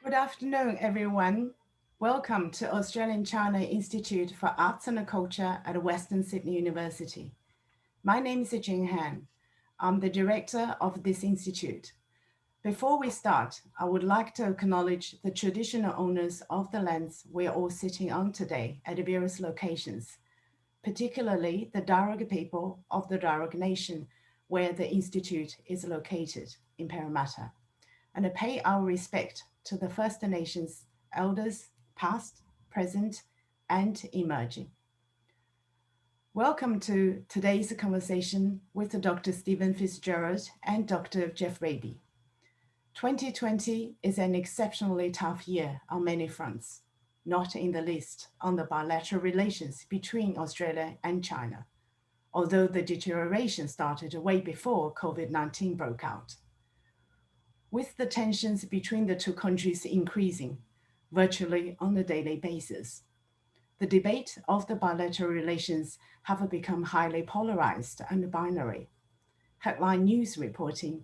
Good afternoon, everyone. Welcome to Australian China Institute for Arts and Culture at Western Sydney University. My name is Jing Han. I'm the director of this institute. Before we start, I would like to acknowledge the traditional owners of the lands we're all sitting on today at various locations, particularly the Darug people of the Darug Nation, where the institute is located in Parramatta, and pay our respect to the First Nations elders, past, present, and emerging. Welcome to today's conversation with Dr. Stephen FitzGerald and Dr. Geoff Raby. 2020 is an exceptionally tough year on many fronts, not in the least on the bilateral relations between Australia and China, although the deterioration started way before COVID-19 broke out. With the tensions between the two countries increasing virtually on a daily basis, the debate of the bilateral relations have become highly polarized and binary. Headline news reporting,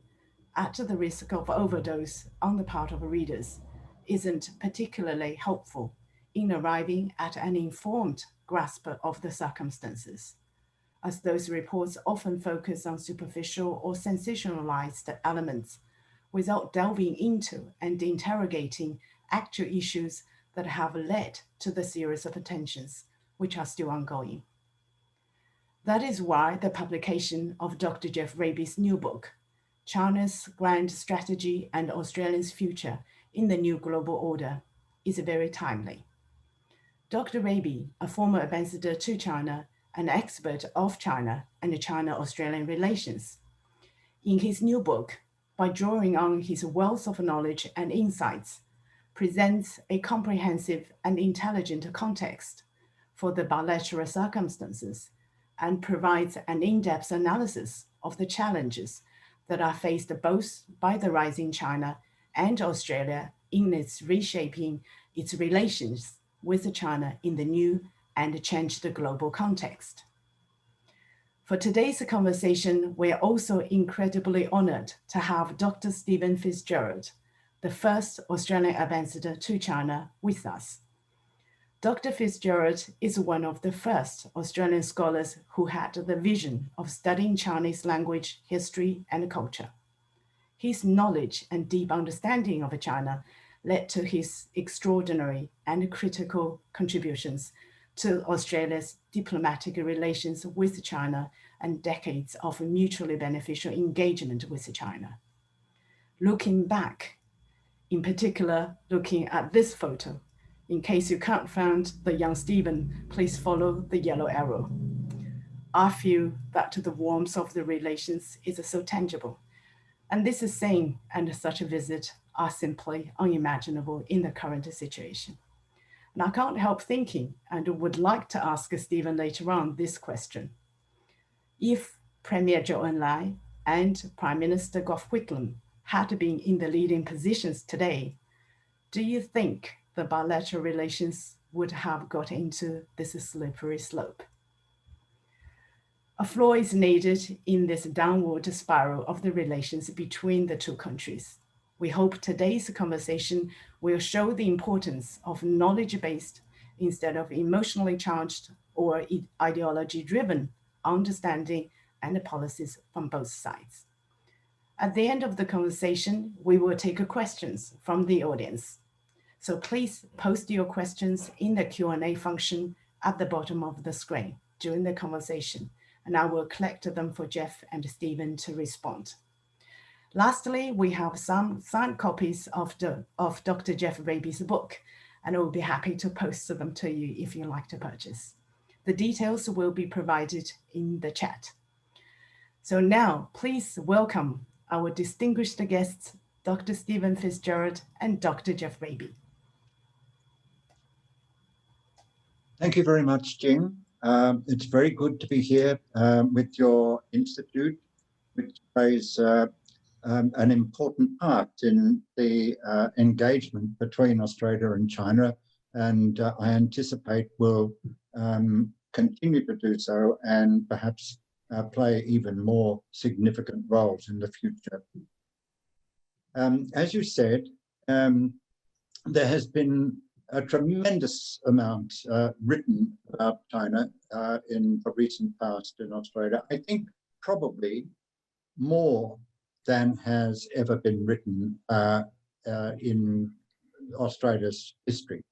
at the risk of overdose on the part of readers, isn't particularly helpful in arriving at an informed grasp of the circumstances, as those reports often focus on superficial or sensationalized elements without delving into and interrogating actual issues that have led to the series of tensions, which are still ongoing. That is why the publication of Dr. Geoff Raby's new book, China's Grand Strategy and Australia's Future in the New Global Order, is very timely. Dr. Raby, a former ambassador to China, an expert of China and China-Australian relations, in his new book, by drawing on his wealth of knowledge and insights, presents a comprehensive and intelligent context for the bilateral circumstances and provides an in-depth analysis of the challenges that are faced both by the rising China and Australia in its reshaping its relations with China in the new and changed global context. For today's conversation, we are also incredibly honored to have Dr. Stephen FitzGerald, the first Australian ambassador to China, with us. Dr. FitzGerald is one of the first Australian scholars who had the vision of studying Chinese language, history, and culture. His knowledge and deep understanding of China led to his extraordinary and critical contributions to Australia's diplomatic relations with China and decades of mutually beneficial engagement with China. Looking back, in particular, looking at this photo, in case you can't find the young Stephen, please follow the yellow arrow. I feel that the warmth of the relations is so tangible, and this saying and such a visit are simply unimaginable in the current situation. And I can't help thinking, and would like to ask Stephen later on this question. If Premier Zhou Enlai and Prime Minister Gough Whitlam had been in the leading positions today, do you think the bilateral relations would have got into this slippery slope? A flaw is needed in this downward spiral of the relations between the two countries. We hope today's conversation will show the importance of knowledge-based instead of emotionally charged or ideology-driven understanding and policies from both sides. At the end of the conversation, we will take questions from the audience. So please post your questions in the Q&A function at the bottom of the screen during the conversation, and I will collect them for Geoff and Stephen to respond. Lastly, we have some signed copies of Dr. Geoff Raby's book, and I will be happy to post them to you if you'd like to purchase. The details will be provided in the chat. So now, please welcome our distinguished guests, Dr. Stephen FitzGerald and Dr. Geoff Raby. Thank you very much, Jing. It's very good to be here with your institute, which plays an important part in the engagement between Australia and China, and I anticipate will continue to do so and perhaps play even more significant roles in the future. As you said, there has been a tremendous amount written about China in the recent past in Australia. I think probably more than has ever been written in Australia's history.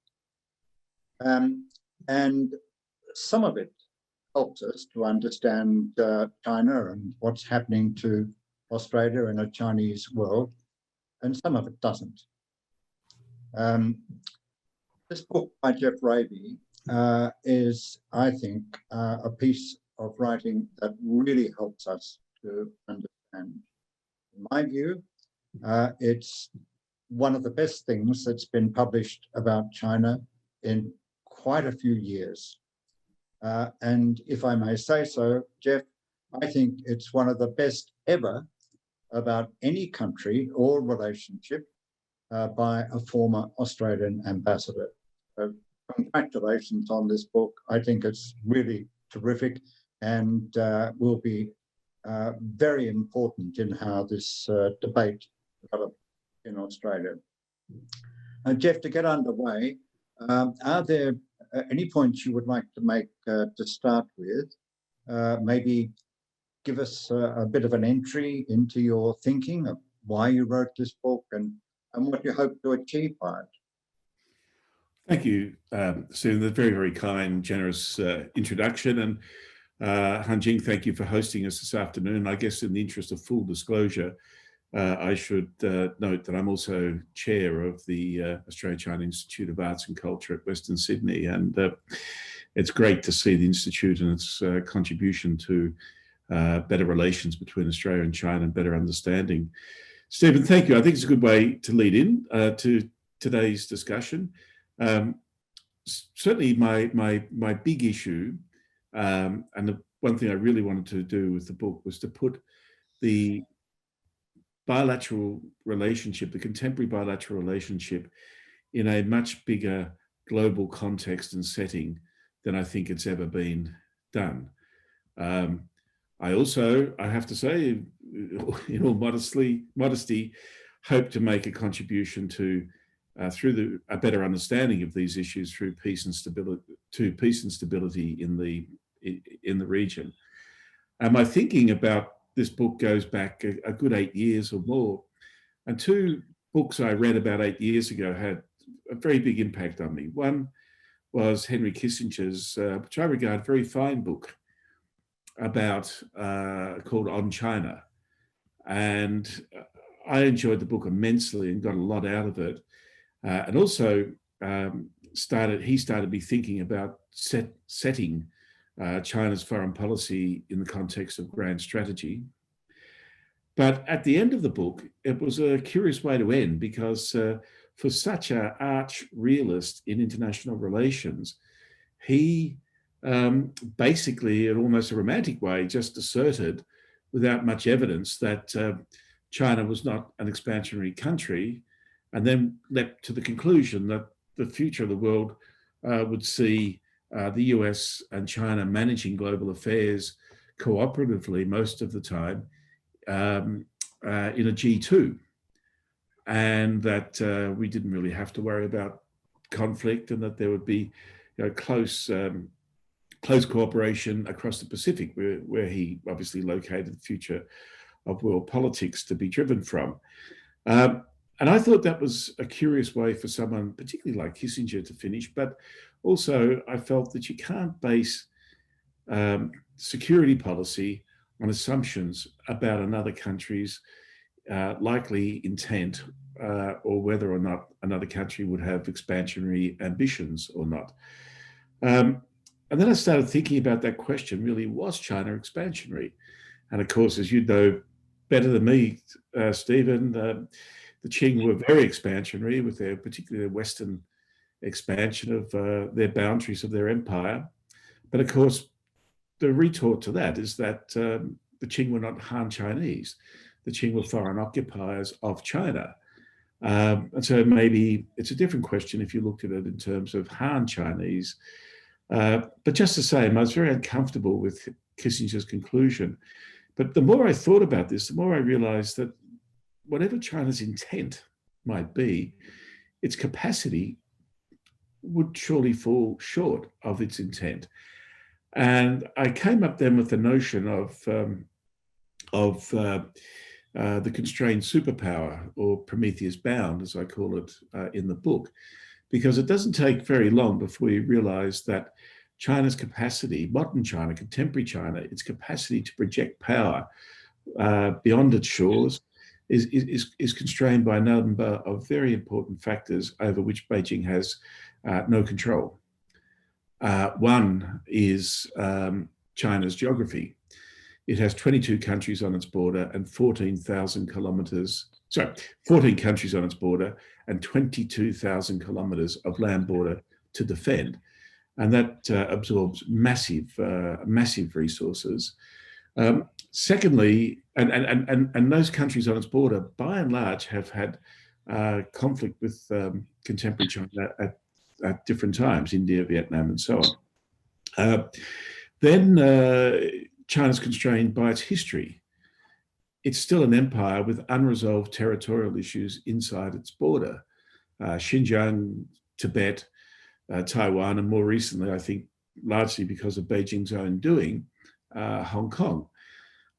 And some of it helps us to understand China and what's happening to Australia in a Chinese world, and some of it doesn't. This book by Geoff Raby is, I think, a piece of writing that really helps us to understand. In my view, it's one of the best things that's been published about China in quite a few years. And if I may say so, Geoff, I think it's one of the best ever about any country or relationship by a former Australian ambassador. So congratulations on this book. I think it's really terrific and will be very important in how this debate develops in Australia. Geoff, to get underway, are there any points you would like to make to start with? Maybe give us a bit of an entry into your thinking of why you wrote this book and what you hope to achieve by it. Thank you, Stephen. A very, very kind, generous introduction. And Han Jing, thank you for hosting us this afternoon. I guess in the interest of full disclosure, I should note that I'm also chair of the Australia-China Institute of Arts and Culture at Western Sydney. And it's great to see the Institute and its contribution to better relations between Australia and China and better understanding. Stephen, thank you. I think it's a good way to lead in to today's discussion. Certainly my big issue, and the one thing I really wanted to do with the book was to put the bilateral relationship, the contemporary bilateral relationship, in a much bigger global context and setting than I think it's ever been done. I also, I have to say, in all modesty, hope to make a contribution to through a better understanding of these issues through peace and stability in the region. And my thinking about this book goes back a good 8 years or more. And two books I read about 8 years ago had a very big impact on me. One was Henry Kissinger's, which I regard, very fine book about called On China. And I enjoyed the book immensely and got a lot out of it. And also he started me thinking about setting China's foreign policy in the context of grand strategy. But at the end of the book, it was a curious way to end because for such an arch realist in international relations, he basically, in almost a romantic way, just asserted without much evidence that China was not an expansionary country, and then leapt to the conclusion that the future of the world would see the US and China managing global affairs cooperatively most of the time in a G2, and that we didn't really have to worry about conflict, and that there would be close cooperation across the Pacific, where he obviously located the future of world politics to be driven from. And I thought that was a curious way for someone, particularly like Kissinger, to finish. But also, I felt that you can't base security policy on assumptions about another country's likely intent or whether or not another country would have expansionary ambitions or not. And then I started thinking about that question, really, was China expansionary? And of course, as you know better than me, Stephen, the Qing were very expansionary with particularly their Western expansion of their boundaries of their empire. But of course, the retort to that is that the Qing were not Han Chinese. The Qing were foreign occupiers of China. And so maybe it's a different question if you looked at it in terms of Han Chinese. But just the same, I was very uncomfortable with Kissinger's conclusion. But the more I thought about this, the more I realized that whatever China's intent might be, its capacity would surely fall short of its intent. And I came up then with the notion of the constrained superpower, or Prometheus bound, as I call it in the book, because it doesn't take very long before you realize that China's capacity, modern China, contemporary China, its capacity to project power beyond its shores is constrained by a number of very important factors over which Beijing has no control. One is China's geography. It has 22 countries on its border and 14 countries on its border and 22,000 kilometers of land border to defend. And that absorbs massive resources. Secondly, and those countries on its border, by and large, have had conflict with contemporary China at different times, India, Vietnam, and so on. Then China's constrained by its history. It's still an empire with unresolved territorial issues inside its border. Xinjiang, Tibet, Taiwan, and more recently, I think, largely because of Beijing's own doing, Hong Kong.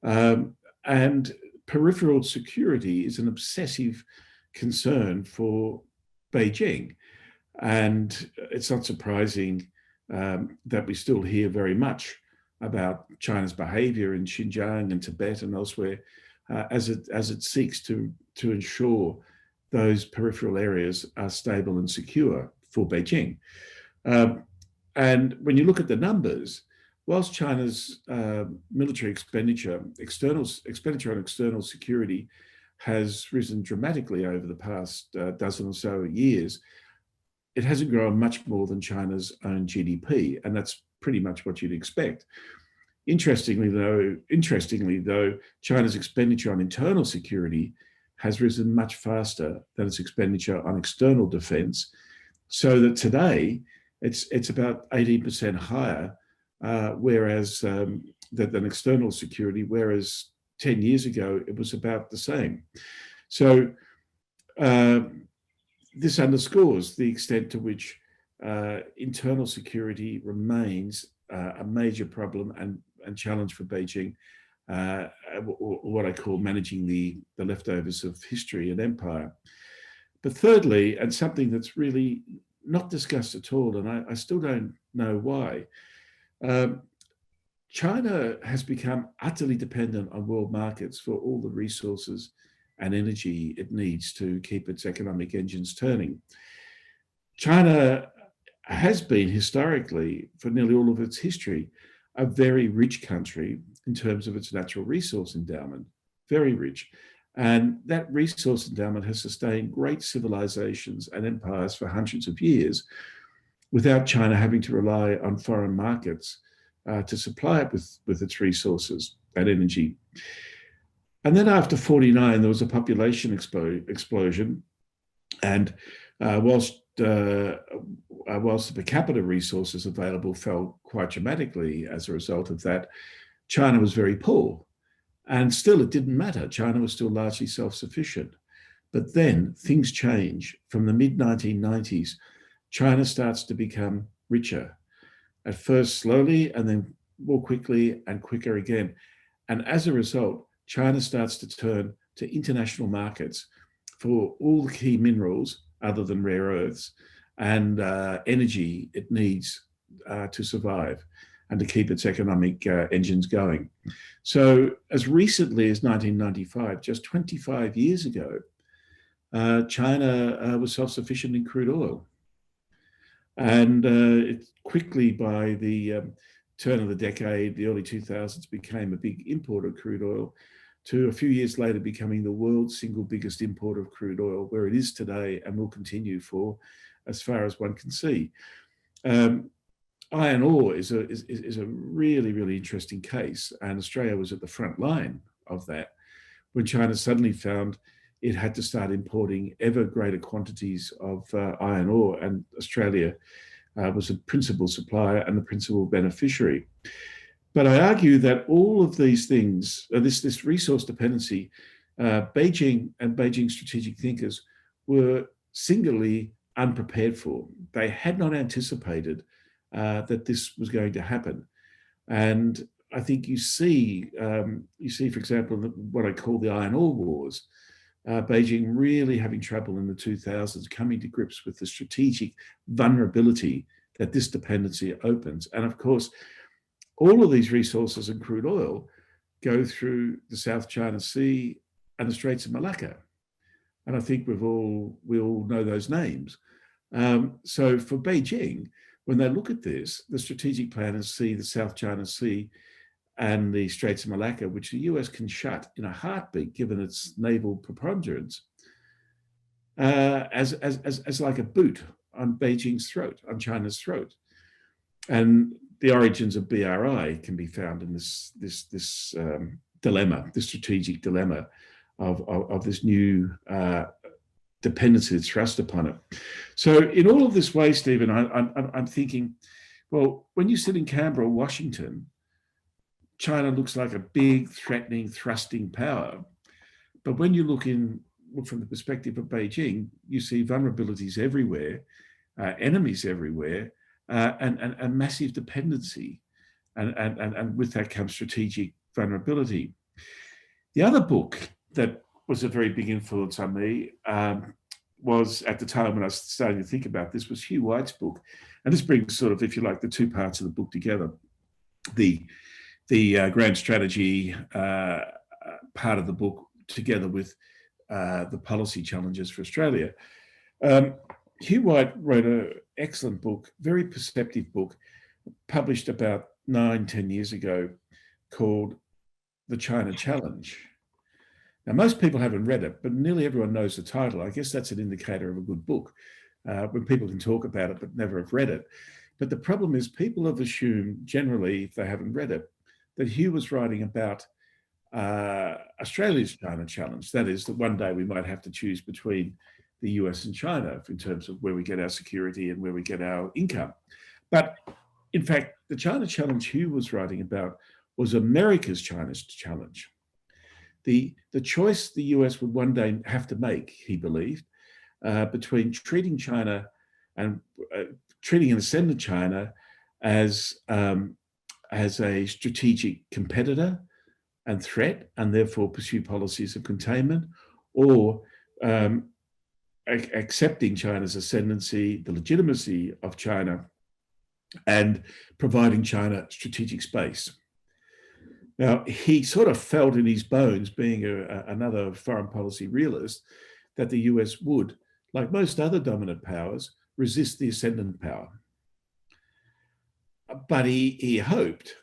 And peripheral security is an obsessive concern for Beijing. And it's not surprising that we still hear very much about China's behavior in Xinjiang and Tibet and elsewhere as it seeks to ensure those peripheral areas are stable and secure for Beijing. And when you look at the numbers, whilst China's military expenditure on external security has risen dramatically over the past dozen or so years, it hasn't grown much more than China's own GDP, and that's pretty much what you'd expect. Interestingly, though, China's expenditure on internal security has risen much faster than its expenditure on external defense, so that today it's about 18% higher, whereas than external security, whereas 10 years ago it was about the same. So this underscores the extent to which internal security remains a major problem and challenge for Beijing, or what I call managing the leftovers of history and empire. But thirdly, and something that's really not discussed at all, and I still don't know why, China has become utterly dependent on world markets for all the resources and energy it needs to keep its economic engines turning. China has been historically, for nearly all of its history, a very rich country in terms of its natural resource endowment, very rich. And that resource endowment has sustained great civilizations and empires for hundreds of years without China having to rely on foreign markets to supply it with its resources and energy. And then after 49, there was a population explosion. And whilst the per capita resources available fell quite dramatically as a result of that, China was very poor. And still, it didn't matter. China was still largely self-sufficient. But then things change. From the mid-1990s, China starts to become richer. At first slowly, and then more quickly and quicker again. And as a result, China starts to turn to international markets for all the key minerals, other than rare earths, and energy it needs to survive and to keep its economic engines going. So as recently as 1995, just 25 years ago, China was self-sufficient in crude oil. And it quickly, by the turn of the decade, the early 2000s, became a big importer of crude oil, to a few years later becoming the world's single biggest importer of crude oil, where it is today and will continue for as far as one can see. Iron ore is a really, really interesting case, and Australia was at the front line of that when China suddenly found it had to start importing ever greater quantities of iron ore, and Australia was a principal supplier and the principal beneficiary. But I argue that all of these things, this resource dependency, Beijing and Beijing strategic thinkers were singularly unprepared for. They had not anticipated that this was going to happen. And I think you see, for example, what I call the iron ore wars, Beijing really having trouble in the 2000s, coming to grips with the strategic vulnerability that this dependency opens. And of course, all of these resources and crude oil go through the South China Sea and the Straits of Malacca. And I think we all know those names. So for Beijing, when they look at this, the strategic planners see the South China Sea and the Straits of Malacca, which the US can shut in a heartbeat, given its naval preponderance, as like a boot on Beijing's throat, on China's throat. And the origins of BRI can be found in this dilemma, this strategic dilemma of this new dependency that's thrust upon it. So in all of this way, Stephen, I'm thinking, well, when you sit in Canberra or Washington, China looks like a big, threatening, thrusting power. But when you look from the perspective of Beijing, you see vulnerabilities everywhere, enemies everywhere, and massive dependency. And with that comes strategic vulnerability. The other book that was a very big influence on me was, at the time when I was starting to think about this, was Hugh White's book. And this brings sort of, if you like, the two parts of the book together. The grand strategy part of the book together with the policy challenges for Australia. Hugh White wrote an excellent book, very perceptive book, published about 9-10 years ago, called The China Challenge. Now, most people haven't read it, but nearly everyone knows the title. I guess that's an indicator of a good book, when people can talk about it but never have read it. But the problem is, people have assumed, generally, if they haven't read it, that Hugh was writing about Australia's China challenge. That is, that one day we might have to choose between the US and China in terms of where we get our security and where we get our income. But in fact, the China challenge Hugh was writing about was America's China challenge. The choice the US would one day have to make, he believed, between treating China and treating an ascendant China as a strategic competitor and threat, and therefore pursue policies of containment, or accepting China's ascendancy, the legitimacy of China, and providing China strategic space. Now, he sort of felt in his bones, being another foreign policy realist, that the US would, like most other dominant powers, resist the ascendant power. But he hoped,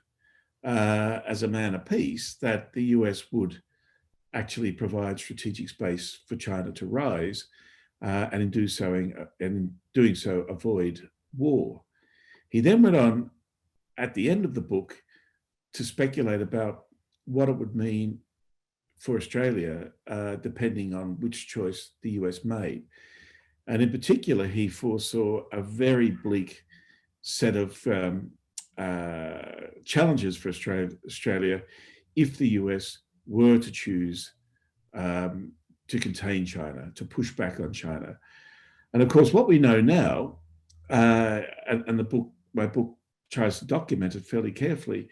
as a man of peace, that the US would actually provide strategic space for China to rise, and in doing so avoid war. He then went on, at the end of the book, to speculate about what it would mean for Australia, depending on which choice the US made. And in particular, he foresaw a very bleak set of challenges for Australia if the US were to choose to contain China, to push back on China. And of course, what we know now, and my book tries to document it fairly carefully,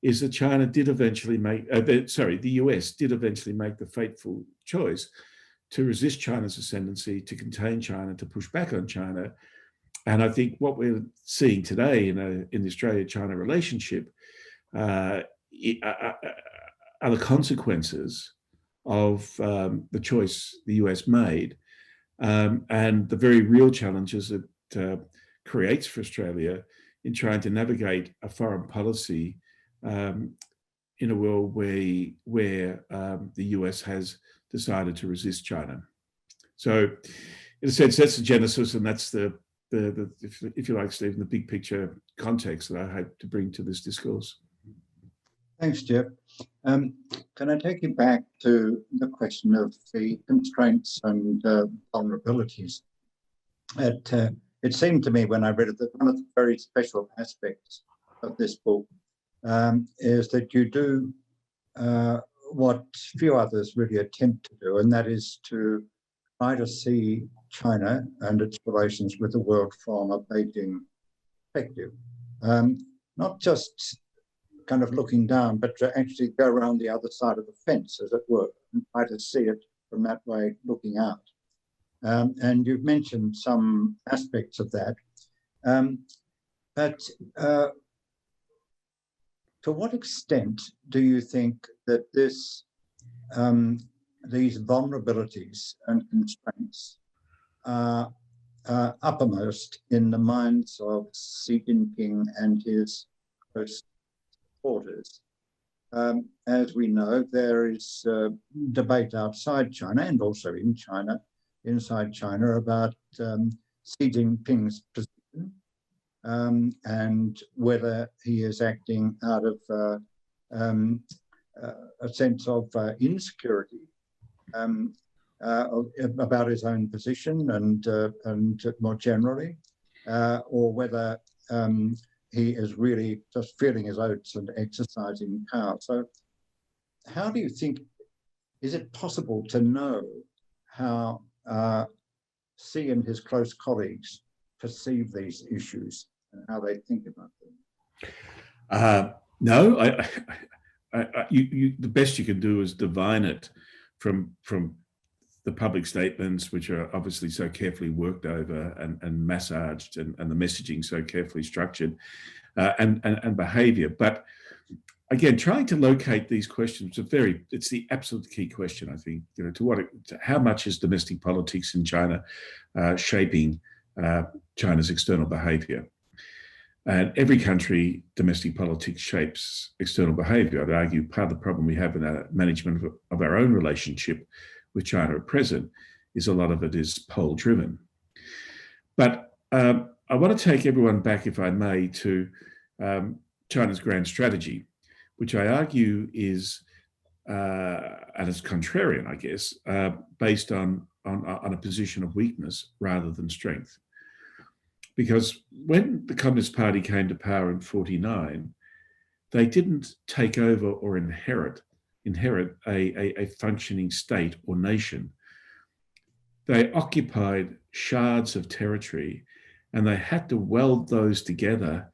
is that China did eventually make, the US did eventually make the fateful choice to resist China's ascendancy, to contain China, to push back on China. And I think what we're seeing today in the Australia-China relationship are the consequences of the choice the US made, and the very real challenges it creates for Australia in trying to navigate a foreign policy in a world where the US has decided to resist China. So, in a sense, that's the genesis, and that's the if you like, Stephen, the big picture context that I hope to bring to this discourse. Thanks, Geoff. Can I take you back to the question of the constraints and vulnerabilities? It seemed to me when I read it that one of the very special aspects of this book is that you do what few others really attempt to do, and that is to try to see China and its relations with the world from a Beijing perspective. Not just kind of looking down, but to actually go around the other side of the fence, as it were, and try to see it from that way, looking out. And you've mentioned some aspects of that. But to what extent do you think that these vulnerabilities and constraints are uppermost in the minds of Xi Jinping and his close supporters? As we know, there is debate outside China and also in China, inside China, about Xi Jinping's position and whether he is acting out of a sense of insecurity about his own position and more generally, or whether he is really just feeling his oats and exercising power. So how do you think, is it possible to know how Xi and his close colleagues perceive these issues and how they think about them? No, the best you can do is divine it from the public statements, which are obviously so carefully worked over and massaged, and the messaging so carefully structured, and behaviour. But again, trying to locate these questions it's the absolute key question, I think. How much is domestic politics in China shaping China's external behaviour? And every country, domestic politics shapes external behaviour. I'd argue part of the problem we have in our management of our own relationship with China at present is a lot of it is poll-driven. But I want to take everyone back, if I may, to China's grand strategy, which I argue is, and it's contrarian, I guess, based on a position of weakness rather than strength. Because when the Communist Party came to power in 1949, they didn't take over or inherit a functioning state or nation. They occupied shards of territory, and they had to weld those together,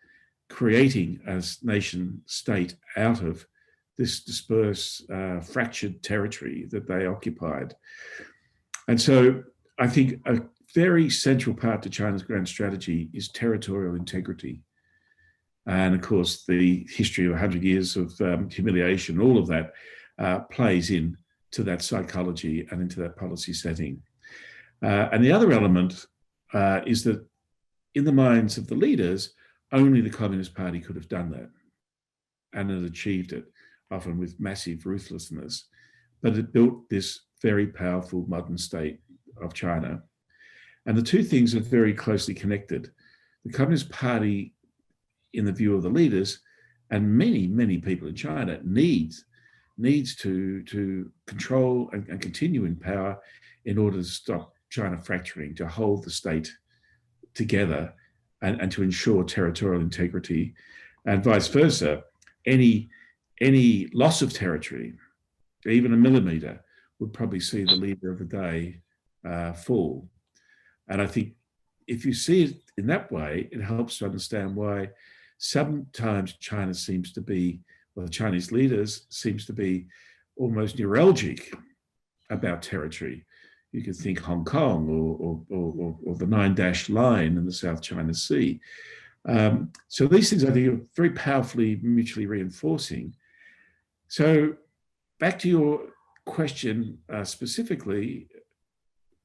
creating a nation state out of this dispersed, fractured territory that they occupied. And so I think a very central part to China's grand strategy is territorial integrity. And of course, the history of 100 years of humiliation, all of that plays into that psychology and into that policy setting. And the other element is that in the minds of the leaders, only the Communist Party could have done that, and it achieved it, often with massive ruthlessness. But it built this very powerful modern state of China. And the two things are very closely connected. The Communist Party, in the view of the leaders, and many, many people in China, needs to control and continue in power in order to stop China fracturing, to hold the state together and to ensure territorial integrity, and vice versa. Any loss of territory, even a millimetre, would probably see the leader of the day fall. And I think if you see it in that way, it helps to understand why sometimes China seems to be, well, the Chinese leaders seems to be almost neuralgic about territory. You could think Hong Kong or the 9-dash line in the South China Sea. So these things, I think, are very powerfully mutually reinforcing. So back to your question specifically,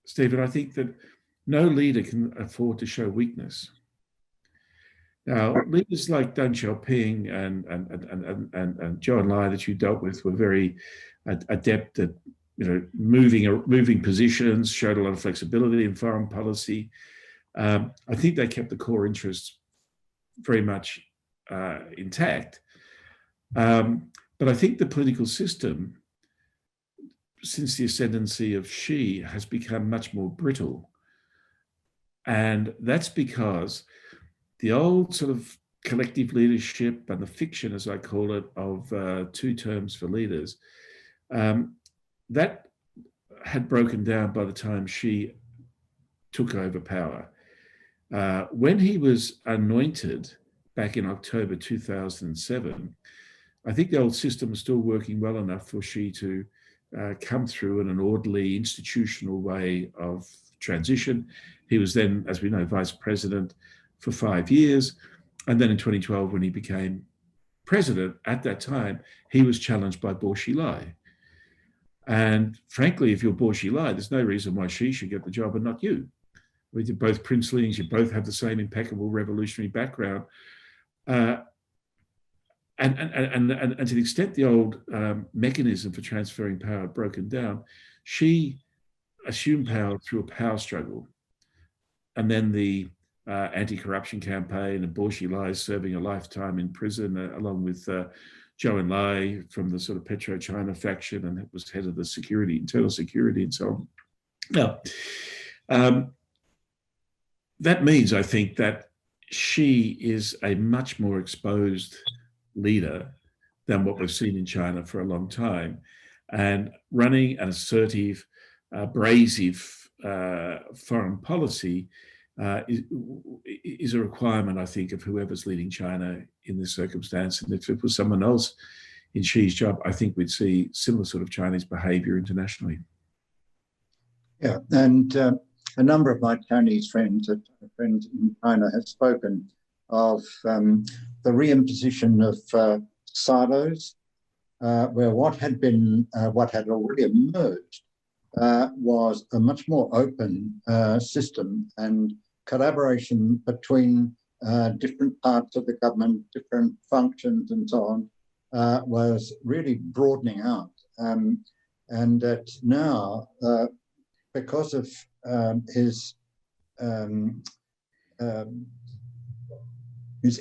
Stephen, I think that no leader can afford to show weakness. Now, leaders like Deng Xiaoping and Zhou Enlai that you dealt with were very adept at moving positions, showed a lot of flexibility in foreign policy. I think they kept the core interests very much intact. But I think the political system, since the ascendancy of Xi, has become much more brittle. And that's because the old sort of collective leadership and the fiction, as I call it, of two terms for leaders, that had broken down by the time she took over power. When he was anointed back in October 2007, I think the old system was still working well enough for Xi to come through in an orderly, institutional way of transition. He was then, as we know, vice president for 5 years. And then in 2012, when he became president, at that time, he was challenged by Bo Xilai. And frankly, if you're Bo Xilai, there's no reason why Xi should get the job and not you. You're both princelings, you both have the same impeccable revolutionary background. And to the extent the old mechanism for transferring power had broken down, Xi assumed power through a power struggle. And then the anti-corruption campaign, and Bo Xilai serving a lifetime in prison, along with Zhou Enlai from the sort of Petro-China faction, and it was head of the security, internal security, and so on. Now, that means, I think, that Xi is a much more exposed leader than what we've seen in China for a long time, and running an assertive, abrasive foreign policy is a requirement, I think, of whoever's leading China in this circumstance. And if it was someone else in Xi's job, I think we'd see similar sort of Chinese behavior internationally. Yeah, and a number of my Chinese friends in China have spoken of the reimposition of silos, where what had already emerged was a much more open system, and collaboration between different parts of the government, different functions and so on, was really broadening out. And that now, because of his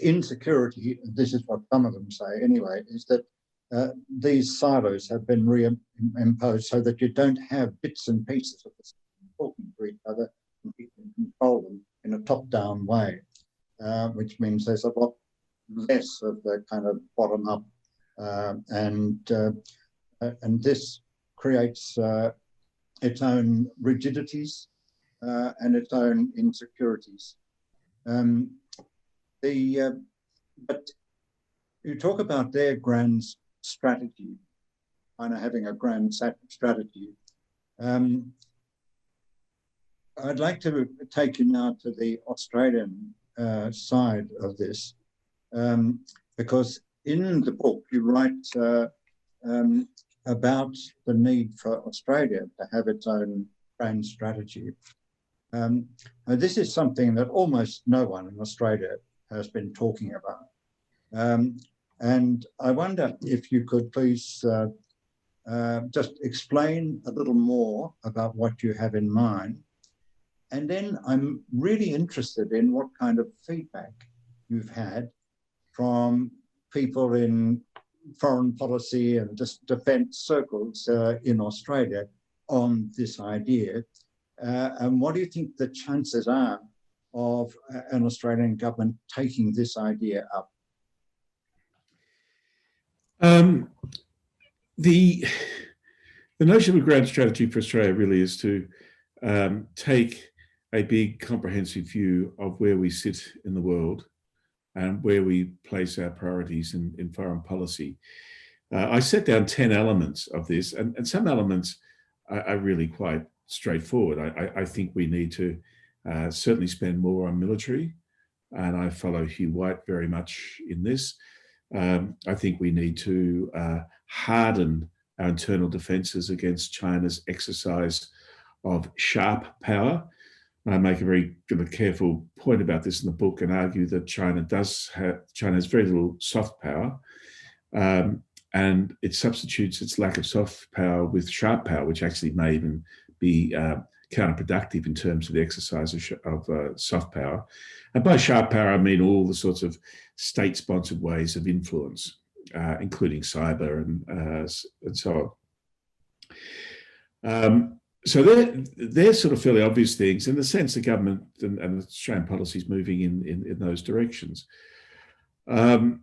insecurity, this is what some of them say anyway, is that these silos have been reimposed so that you don't have bits and pieces of the system talking to each other, and you can control them in a top-down way, which means there's a lot less of the kind of bottom-up, and this creates its own rigidities and its own insecurities. But you talk about their grand strategy, kind of having a grand strategy. I'd like to take you now to the Australian side of this, because in the book you write about the need for Australia to have its own grand strategy. This is something that almost no one in Australia has been talking about. And I wonder if you could please just explain a little more about what you have in mind. And then I'm really interested in what kind of feedback you've had from people in foreign policy and just defence circles in Australia on this idea. And what do you think the chances are of an Australian government taking this idea up? The notion of a grand strategy for Australia really is to take a big comprehensive view of where we sit in the world and where we place our priorities in foreign policy. I set down 10 elements of this, and some elements are really quite straightforward. I think we need to certainly spend more on military, and I follow Hugh White very much in this. I think we need to harden our internal defences against China's exercise of sharp power. I make a very careful point about this in the book and argue that China has very little soft power, and it substitutes its lack of soft power with sharp power, which actually may even be counterproductive in terms of the exercise of soft power. And by sharp power, I mean all the sorts of state-sponsored ways of influence, including cyber and so on. So they're sort of fairly obvious things. In the sense, the government and the Australian policy is moving in those directions. But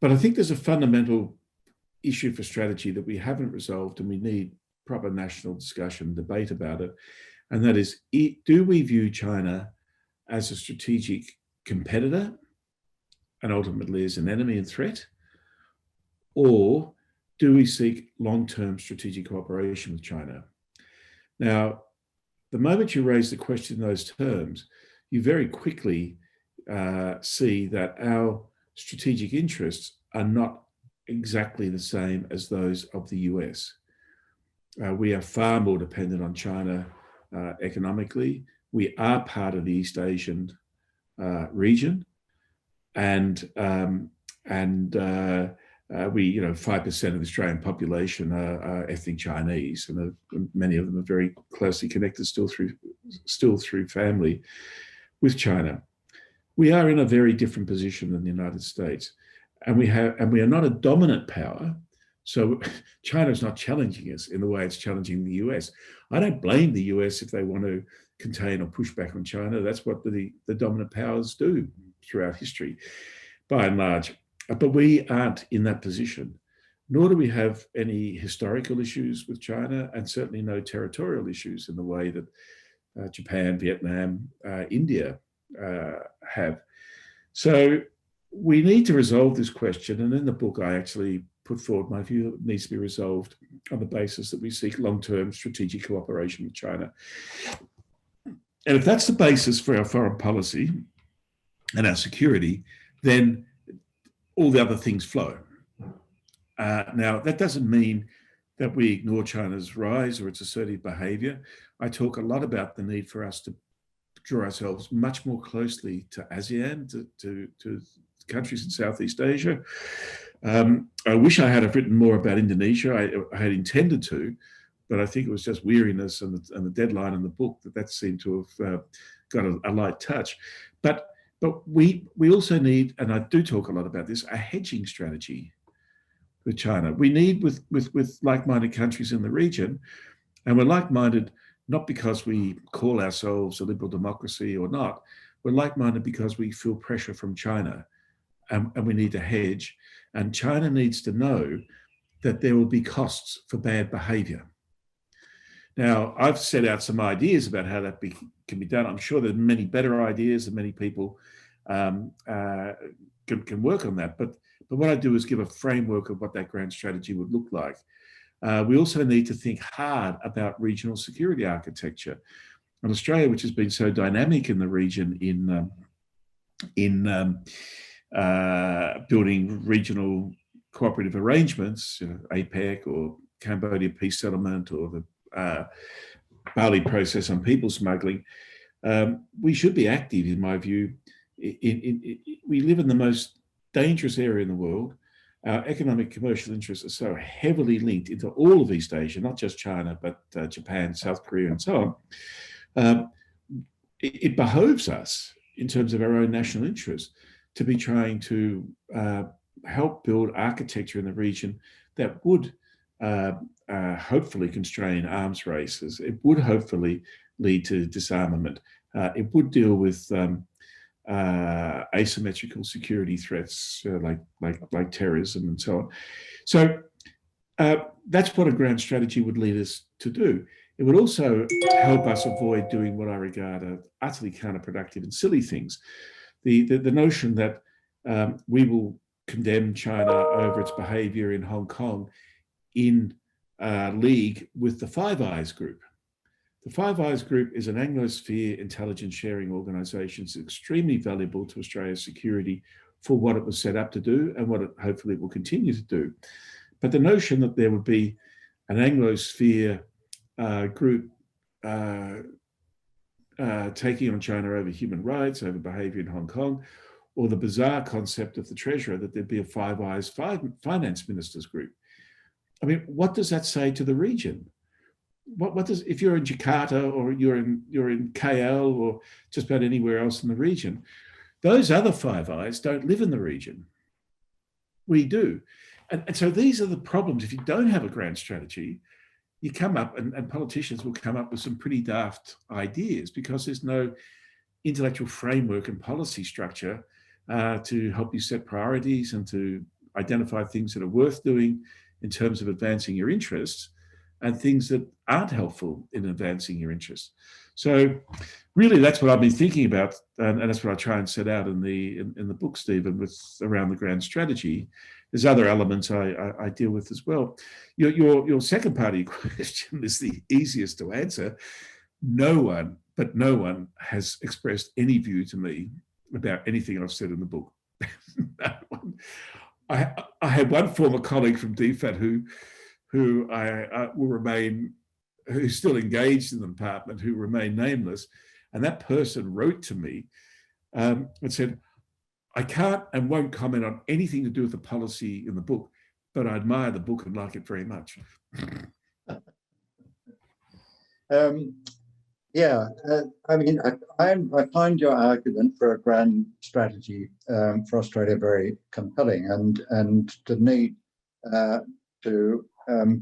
I think there's a fundamental issue for strategy that we haven't resolved and we need proper national discussion, debate about it. And that is, do we view China as a strategic competitor and ultimately as an enemy and threat? Or do we seek long-term strategic cooperation with China? Now, the moment you raise the question in those terms, you very quickly see that our strategic interests are not exactly the same as those of the US. We are far more dependent on China economically. We are part of the East Asian region, and we, 5% of the Australian population are ethnic Chinese, and many of them are very closely connected still through family with China. We are in a very different position than the United States, and we are not a dominant power. So China is not challenging us in the way it's challenging the US. I don't blame the US if they want to contain or push back on China. That's what the dominant powers do throughout history, by and large. But we aren't in that position, nor do we have any historical issues with China, and certainly no territorial issues in the way that Japan, Vietnam, India have. So we need to resolve this question. And in the book, I actually put forward my view that it needs to be resolved on the basis that we seek long-term strategic cooperation with China. And if that's the basis for our foreign policy and our security, then all the other things flow. Now, that doesn't mean that we ignore China's rise or its assertive behavior. I talk a lot about the need for us to draw ourselves much more closely to ASEAN, to countries in Southeast Asia. I wish I had written more about Indonesia. I had intended to, but I think it was just weariness and the deadline in the book that seemed to have got a light touch. But we also need, and I do talk a lot about this, a hedging strategy with China. We need with like-minded countries in the region, and we're like-minded not because we call ourselves a liberal democracy or not. We're like-minded because we feel pressure from China, and we need to hedge. And China needs to know that there will be costs for bad behavior. Now, I've set out some ideas about how that can be done. I'm sure there are many better ideas and many people can work on that. But what I do is give a framework of what that grand strategy would look like. We also need to think hard about regional security architecture. And Australia, which has been so dynamic in the region in building regional cooperative arrangements, APEC or Cambodia peace settlement or the Bali process on people smuggling, we should be active, in my view. We live in the most dangerous area in the world. Our economic commercial interests are so heavily linked into all of East Asia, not just China, but Japan, South Korea, and so on. It behoves us, in terms of our own national interest, to be trying to help build architecture in the region that would hopefully constrain arms races. It would hopefully lead to disarmament. It would deal with asymmetrical security threats like terrorism and so on. So that's what a grand strategy would lead us to do. It would also help us avoid doing what I regard as utterly counterproductive and silly things. The notion that we will condemn China over its behavior in Hong Kong in league with the Five Eyes group. The Five Eyes group is an Anglosphere intelligence sharing organisation. It's extremely valuable to Australia's security for what it was set up to do and what it hopefully will continue to do. But the notion that there would be an Anglosphere group taking on China over human rights, over behaviour in Hong Kong, or the bizarre concept of the Treasurer that there'd be a Five Eyes finance ministers group. I mean, what does that say to the region? What does, if you're in Jakarta or you're in KL or just about anywhere else in the region, those other Five Eyes don't live in the region. We do. And so these are the problems. If you don't have a grand strategy, you come up, and politicians will come up with some pretty daft ideas because there's no intellectual framework and policy structure to help you set priorities and to identify things that are worth doing in terms of advancing your interests. and things that aren't helpful in advancing your interests. So really, that's what I've been thinking about, and that's what I try and set out in the book, Stephen, with around the grand strategy. There's other elements I deal with as well. Your second part of your question is the easiest to answer. No one has expressed any view to me about anything I've said in the book. No one. I had one former colleague from DFAT who I will remain, who's still engaged in the department, who remain nameless, and that person wrote to me and said, I can't and won't comment on anything to do with the policy in the book, but I admire the book and like it very much. Yeah, I mean, I find your argument for a grand strategy for Australia very compelling, and the need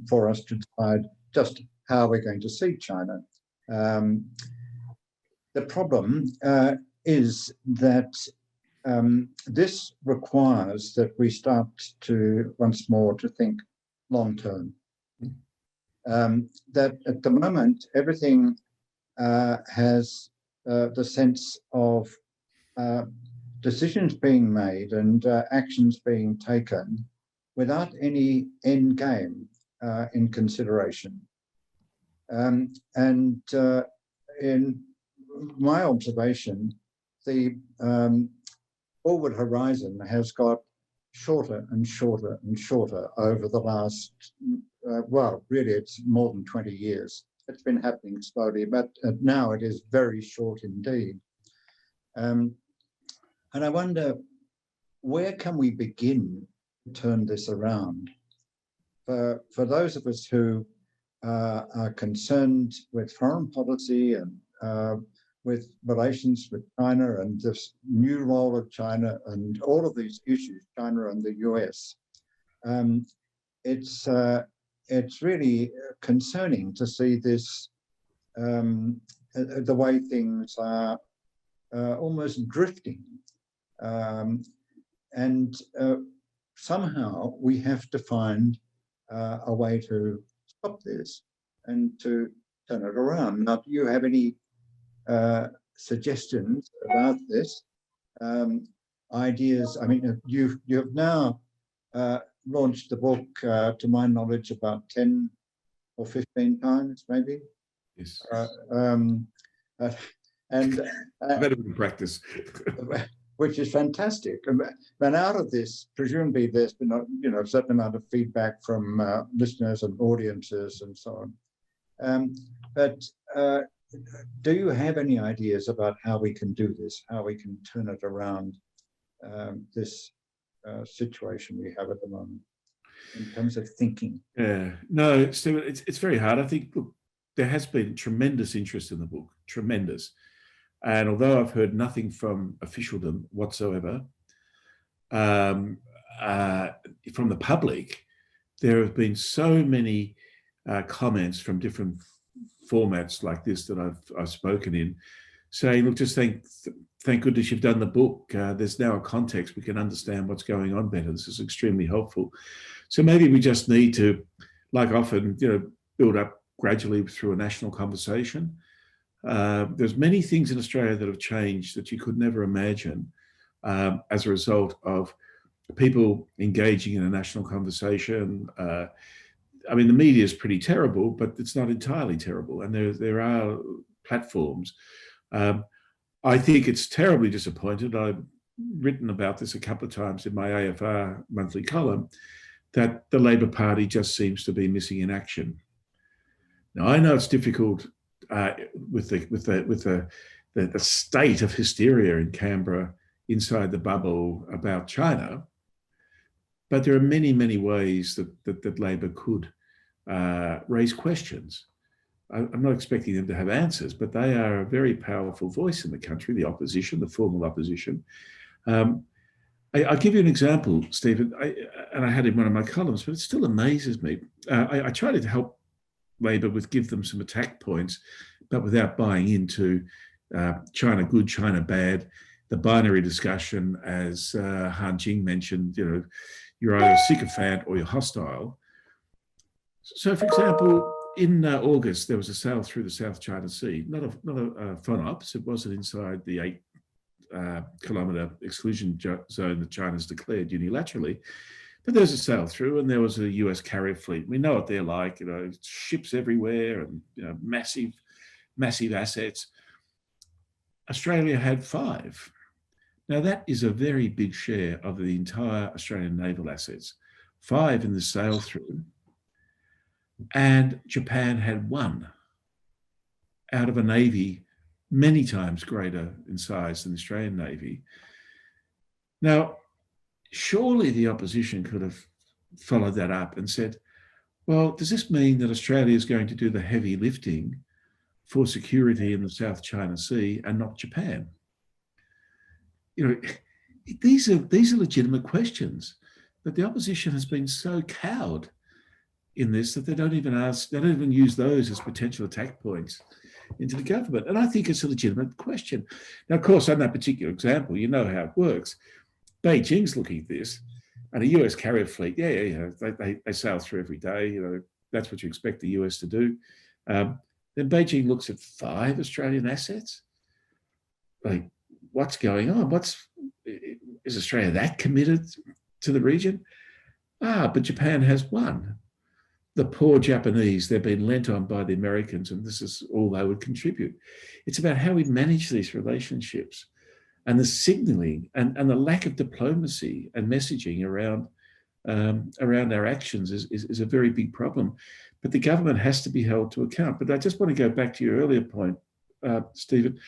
for us to decide just how we're going to see China. The problem is that this requires that we start to once more to think long term. That at the moment everything has the sense of decisions being made and actions being taken without any end game in consideration. And in my observation, the forward horizon has got shorter and shorter and shorter over the last, well, really it's more than 20 years. It's been happening slowly, but now it is very short indeed. And I wonder, where can we begin to turn this around? For those of us who are concerned with foreign policy and with relations with China and this new role of China and all of these issues, China and the US, it's really concerning to see this, the way things are almost drifting. And somehow we have to find a way to stop this and to turn it around. Now, do you have any suggestions about this? Ideas? I mean, you've now launched the book, to my knowledge, about 10 or 15 times, maybe. Yes. And better than practice. Which is fantastic. And out of this, presumably there's been a certain amount of feedback from listeners and audiences and so on. But do you have any ideas about how we can do this, how we can turn it around, this situation we have at the moment in terms of thinking? Yeah, no, Stephen, it's very hard. I think, look, there has been tremendous interest in the book, tremendous. And although I've heard nothing from officialdom whatsoever, from the public, there have been so many comments from different formats like this that I've spoken in, saying, look, just thank goodness you've done the book. There's now a context, we can understand what's going on better. This is extremely helpful. So maybe we just need to, like often, build up gradually through a national conversation. There's many things in Australia that have changed that you could never imagine as a result of people engaging in a national conversation. I mean, the media is pretty terrible, but it's not entirely terrible. And there are platforms. I think it's terribly disappointed. I've written about this a couple of times in my AFR monthly column, that the Labor Party just seems to be missing in action. Now, I know it's difficult with the state of hysteria in Canberra inside the bubble about China, but there are many, many ways that Labor could raise questions. I'm not expecting them to have answers, but they are a very powerful voice in the country, the opposition, the formal opposition. I'll give you an example, Stephen, and I had in one of my columns, but it still amazes me. I try to help Labor give them some attack points, but without buying into China good, China bad, the binary discussion, as Han Jing mentioned, you're either a sycophant or you're hostile. So, for example, in August, there was a sail through the South China Sea, not a FONOPS, it wasn't inside the 8-kilometre exclusion zone that China's declared unilaterally, but there was a sail through and there was a US carrier fleet. We know what they're like, ships everywhere and massive assets. Australia had 5. Now that is a very big share of the entire Australian naval assets. 5 in the sail through. And Japan had 1 out of a navy many times greater in size than the Australian Navy. Now, surely the opposition could have followed that up and said, well, does this mean that Australia is going to do the heavy lifting for security in the South China Sea and not Japan? These are legitimate questions, but the opposition has been so cowed in this that they don't even use those as potential attack points into the government. And I think it's a legitimate question. Now, of course, on that particular example, you know how it works. Beijing's looking at this, and a US carrier fleet, they sail through every day. That's what you expect the US to do. Then Beijing looks at 5 Australian assets. Like, what's going on? Is Australia that committed to the region? But Japan has 1. The poor Japanese, they've been lent on by the Americans, and this is all they would contribute. It's about how we manage these relationships and the signaling and the lack of diplomacy and messaging around our actions is a very big problem. But the government has to be held to account. But I just want to go back to your earlier point, Stephen.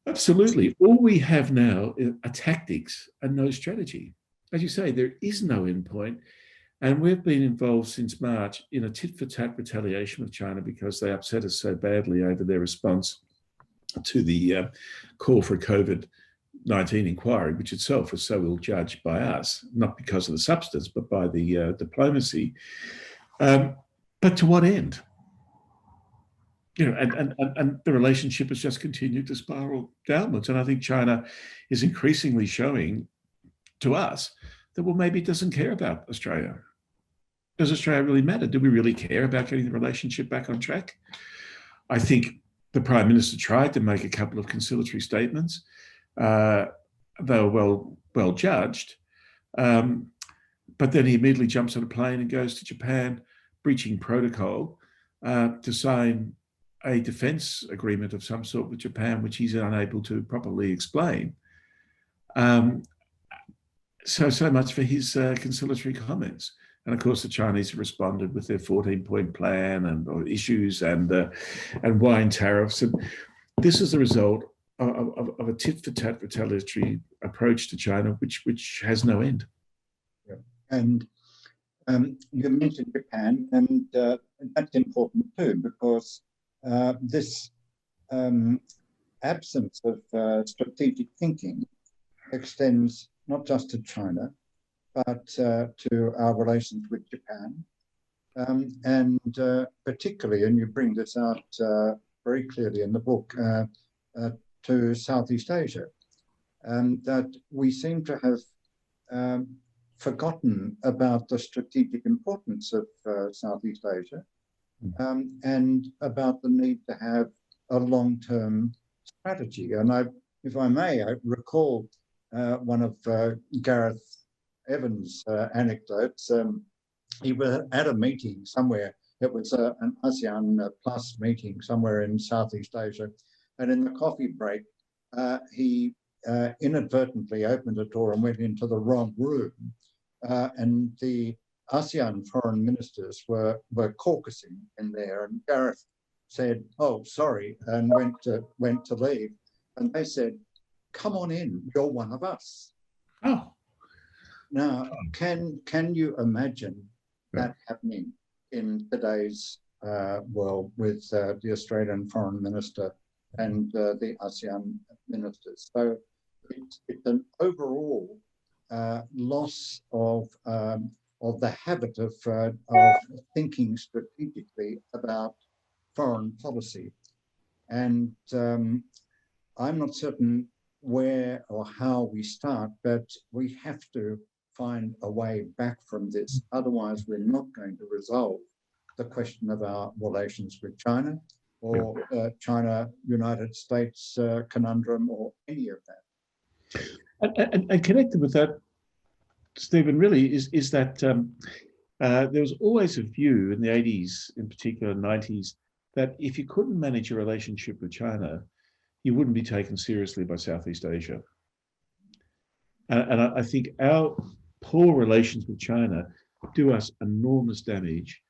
Absolutely. All we have now are tactics and no strategy. As you say, there is no endpoint. And we've been involved since March in a tit-for-tat retaliation with China because they upset us so badly over their response to the call for a COVID-19 inquiry, which itself was so ill judged by us, not because of the substance, but by the diplomacy. But to what end? And the relationship has just continued to spiral downwards. And I think China is increasingly showing to us that, well, maybe it doesn't care about Australia. Does Australia really matter? Do we really care about getting the relationship back on track? I think the Prime Minister tried to make a couple of conciliatory statements. They were well judged. But then he immediately jumps on a plane and goes to Japan, breaching protocol, to sign a defence agreement of some sort with Japan, which he's unable to properly explain. So much for his conciliatory comments. And of course, the Chinese responded with their 14-point plan and issues and wine tariffs. And this is the result of a tit-for-tat retaliatory approach to China, which has no end. Yeah. And you mentioned Japan, and that's important too, because this absence of strategic thinking extends not just to China, but to our relations with Japan, and particularly, and you bring this out very clearly in the book, to Southeast Asia, that we seem to have forgotten about the strategic importance of Southeast Asia, and about the need to have a long-term strategy. And if I may, I recall one of Gareth Evans' anecdotes. He was at a meeting somewhere. It was an ASEAN Plus meeting somewhere in Southeast Asia. And in the coffee break, he inadvertently opened a door and went into the wrong room. And the ASEAN foreign ministers were caucusing in there. And Gareth said, "Oh, sorry," and went to leave. And they said, "Come on in, you're one of us." Oh. Now, can you imagine that happening in today's world with the Australian Foreign Minister and the ASEAN ministers? So it's an overall loss of the habit of thinking strategically about foreign policy. And I'm not certain where or how we start, but we have to find a way back from this. Otherwise, we're not going to resolve the question of our relations with China, or China-United States conundrum, or any of that. And connected with that, Stephen, really is that there was always a view in the 80s, in particular 90s, that if you couldn't manage a relationship with China, you wouldn't be taken seriously by Southeast Asia. And I think our poor relations with China do us enormous damage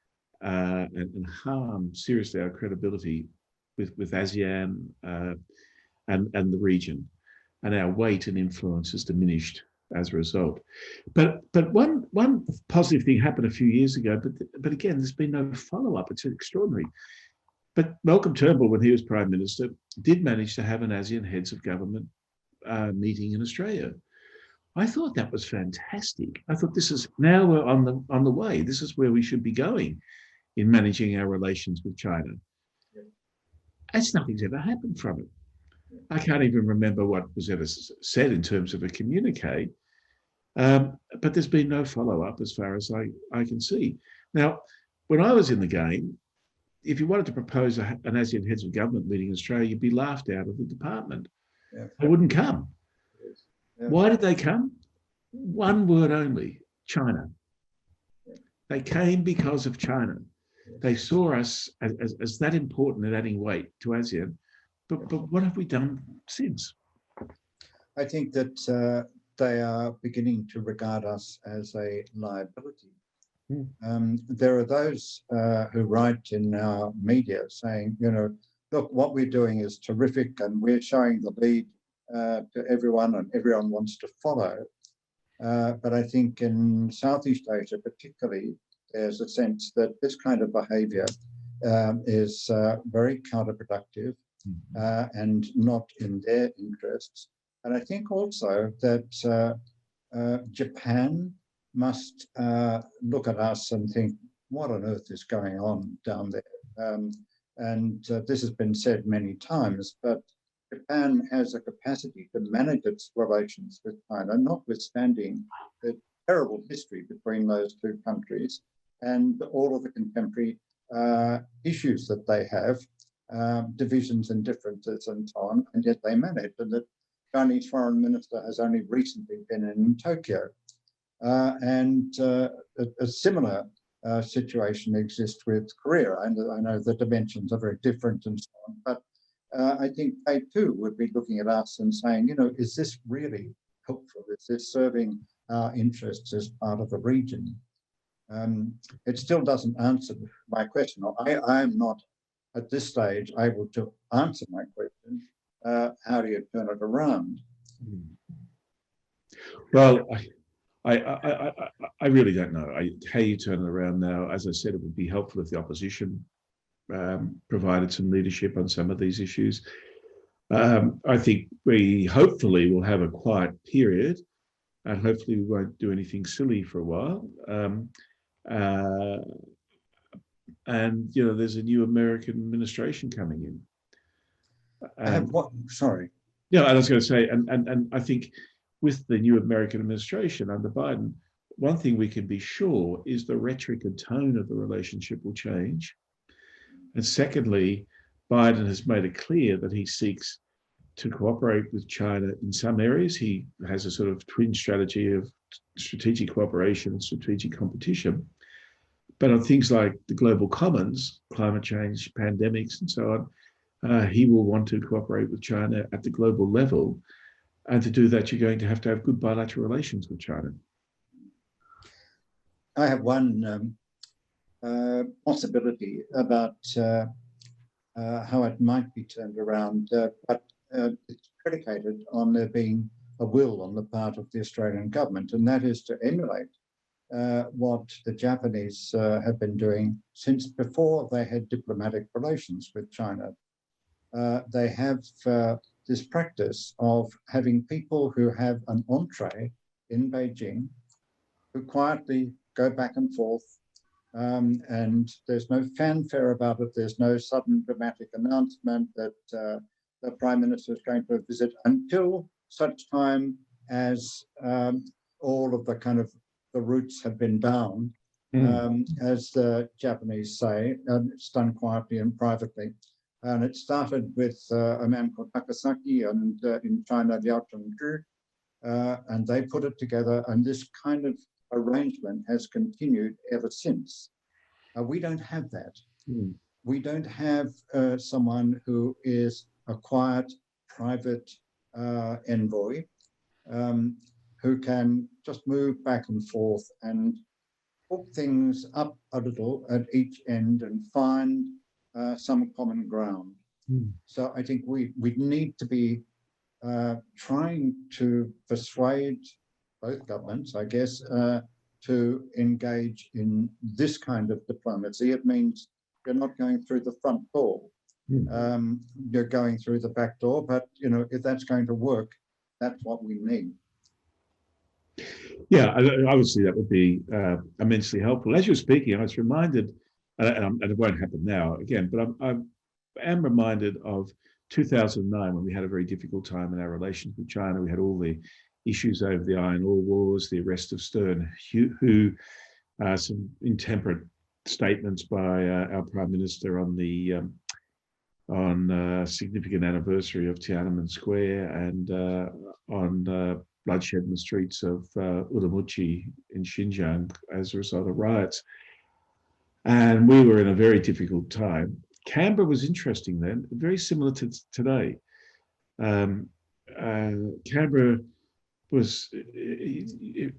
and harm seriously our credibility with ASEAN and the region. And our weight and influence is diminished as a result. But one positive thing happened a few years ago, but again, there's been no follow-up. It's extraordinary. But Malcolm Turnbull, when he was Prime Minister, did manage to have an ASEAN heads of government meeting in Australia. I thought that was fantastic. I thought this is, now we're on the way. This is where we should be going in managing our relations with China. As nothing's ever happened from it. I can't even remember what was ever said in terms of a communique, but there's been no follow-up as far as I can see. Now, when I was in the game, if you wanted to propose an ASEAN heads of government meeting in Australia, you'd be laughed out of the department. Yeah. They wouldn't come. Yeah. Why did they come? One word only, China. Yeah. They came because of China. Yeah. They saw us as that important and adding weight to ASEAN. But what have we done since? I think that they are beginning to regard us as a liability. There are those who write in our media saying, you know, look, what we're doing is terrific and we're showing the lead to everyone and everyone wants to follow. But I think in Southeast Asia particularly, there's a sense that this kind of behavior is very counterproductive and not in their interests. And I think also that Japan must look at us and think, what on earth is going on down there? And this has been said many times, but Japan has a capacity to manage its relations with China, notwithstanding the terrible history between those two countries and all of the contemporary issues that they have, divisions and differences and so on, and yet they manage. And the Chinese foreign minister has only recently been in Tokyo. And a similar situation exists with Korea. I know the dimensions are very different and so on, but I think they too would be looking at us and saying, you know, is this really helpful? Is this serving our interests as part of the region? It still doesn't answer my question. I am not at this stage able to answer my question. How do you turn it around? Well, I really don't know how you turn it around now. As I said, it would be helpful if the opposition provided some leadership on some of these issues. I think we hopefully will have a quiet period and hopefully we won't do anything silly for a while. And, you know, there's a new American administration coming in. Sorry. Yeah, I was going to say, and I think with the new American administration under Biden, one thing we can be sure is the rhetoric and tone of the relationship will change. And secondly, Biden has made it clear that he seeks to cooperate with China in some areas. He has a sort of twin strategy of strategic cooperation and strategic competition. But on things like the global commons, climate change, pandemics, and so on, he will want to cooperate with China at the global level. And to do that, you're going to have good bilateral relations with China. I have one possibility about how it might be turned around, but it's predicated on there being a will on the part of the Australian government, and that is to emulate what the Japanese have been doing since before they had diplomatic relations with China. They have this practice of having people who have an entree in Beijing who quietly go back and forth, and there's no fanfare about it. There's no sudden dramatic announcement that the Prime Minister is going to visit until such time as all of the kind of the routes have been bound as the Japanese say, and it's done quietly and privately. And it started with a man called Takasaki and in China, Liao Chengzhi, and they put it together. And this kind of arrangement has continued ever since. We don't have that. We don't have someone who is a quiet, private envoy who can just move back and forth and hook things up a little at each end and find some common ground. So I think we need to be trying to persuade both governments, I guess, to engage in this kind of diplomacy. It means you're not going through the front door. You're going through the back door, but you know, if that's going to work, that's what we need. Yeah, obviously that would be immensely helpful. As you were speaking, I was reminded, and it won't happen now again, but I am reminded of 2009 when we had a very difficult time in our relations with China. We had all the issues over the Iron Ore Wars, the arrest of Stern, who some intemperate statements by our Prime Minister on the significant anniversary of Tiananmen Square and on bloodshed in the streets of Urumqi in Xinjiang as a result of riots. And we were in a very difficult time. Canberra was interesting then, very similar to today. Canberra was the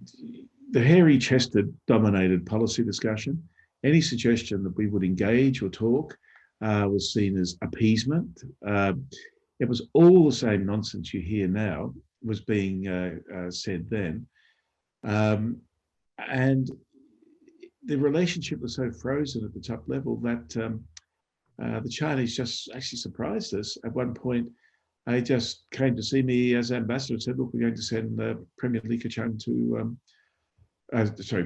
hairy-chested dominated policy discussion. Any suggestion that we would engage or talk was seen as appeasement. It was all the same nonsense you hear now was being said then. And the relationship was so frozen at the top level that the Chinese just actually surprised us. At one point, they just came to see me as ambassador and said, look, we're going to send Premier Li Keqiang to,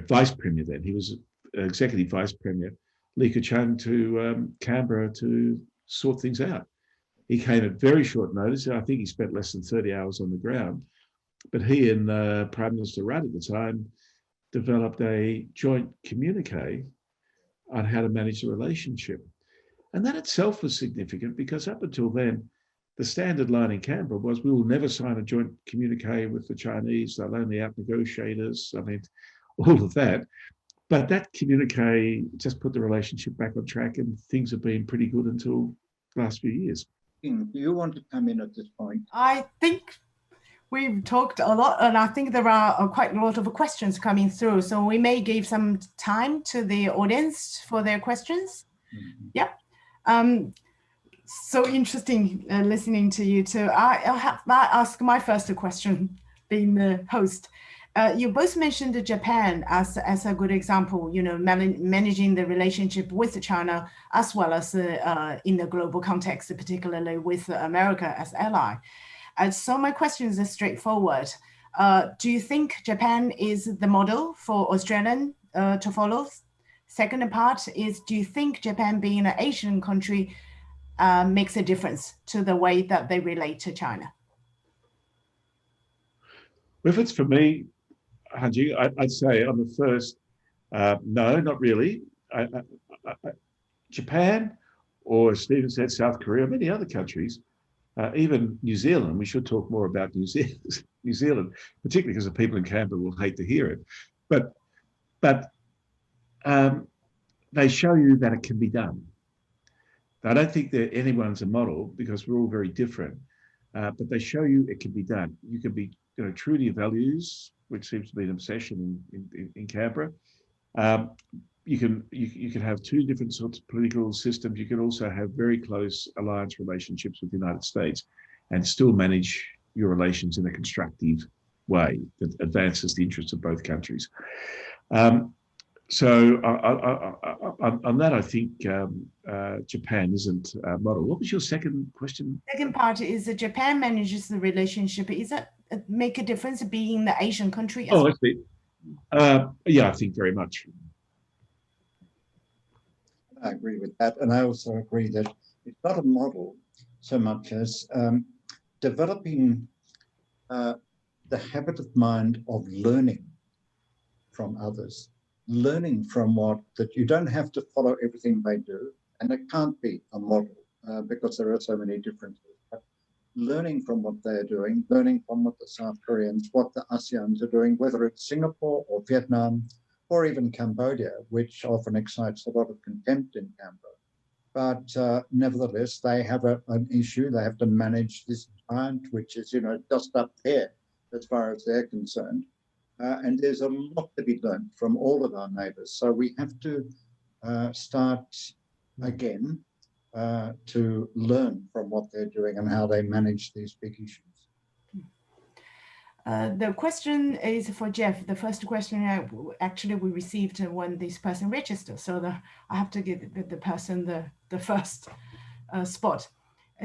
Vice Premier then. He was Executive Vice Premier, Li Keqiang to Canberra to sort things out. He came at very short notice. I think he spent less than 30 hours on the ground. But he and Prime Minister Rudd at the time developed a joint communique on how to manage the relationship. And that itself was significant because up until then, the standard line in Canberra was we will never sign a joint communique with the Chinese. They'll only out-negotiate us. I mean, all of that. But that communique just put the relationship back on track and things have been pretty good until the last few years. Do you want to come in at this point? I think we've talked a lot, and I think there are quite a lot of questions coming through. So we may give some time to the audience for their questions. Yeah. So interesting listening to you two. I'll ask my first question, being the host. You both mentioned Japan as a good example, you know, managing the relationship with China, as well as in the global context, particularly with America as ally. So my question is straightforward. Do you think Japan is the model for Australian to follow? Second part is, do you think Japan being an Asian country makes a difference to the way that they relate to China? Well, if it's for me, Hanji, I'd say on the first, no, not really. Japan, or as Stephen said, South Korea, many other countries, even New Zealand, we should talk more about New Zealand, particularly because the people in Canberra will hate to hear it. But they show you that it can be done. I don't think that anyone's a model because we're all very different, but they show you it can be done. You can be, you know, true to your values, which seems to be an obsession in Canberra. You can have two different sorts of political systems. You can also have very close alliance relationships with the United States and still manage your relations in a constructive way that advances the interests of both countries. So on that, I think Japan isn't a model. What was your second question? Second part is that Japan manages the relationship. Is that make a difference being the Asian country? I see. Yeah, I think very much. I agree with that. And I also agree that it's not a model so much as developing the habit of mind of learning from others. learning from that you don't have to follow everything they do, and it can't be a model because there are so many differences. But learning from what they're doing, learning from what the South Koreans, what the ASEANs are doing, whether it's Singapore or Vietnam or even Cambodia, which often excites a lot of contempt in Canberra. But nevertheless, they have an issue. They have to manage this giant, which is, just up there as far as they're concerned. And there's a lot to be learned from all of our neighbours. So we have to start again to learn from what they're doing and how they manage these big issues. The question is for Geoff. The first question actually we received when this person registered. So I have to give the person the first spot.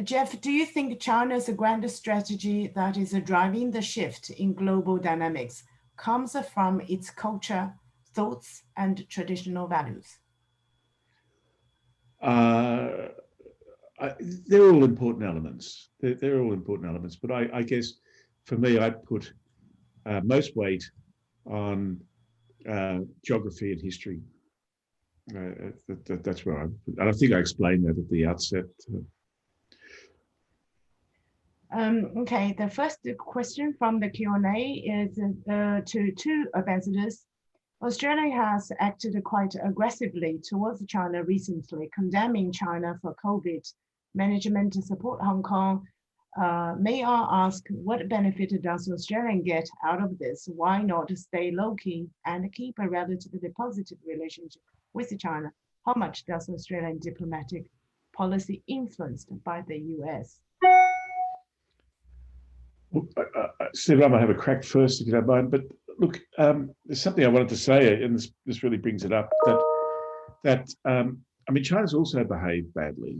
Geoff, do you think China's grand strategy that is driving the shift in global dynamics comes from its culture, thoughts, and traditional values? They're all important elements. They're all important elements. But I guess for me, I'd put most weight on geography and history. That's where and I think I explained that at the outset. Okay, the first question from the Q&A is to two ambassadors. Australia has acted quite aggressively towards China recently, condemning China for COVID management to support Hong Kong. May I ask, what benefit does Australia get out of this? Why not stay low-key and keep a relatively positive relationship with China? How much does Australian diplomatic policy influenced by the US? Stephen, I might have a crack first, if you don't mind. But look, there's something I wanted to say, and this really brings it up, that I mean, China's also behaved badly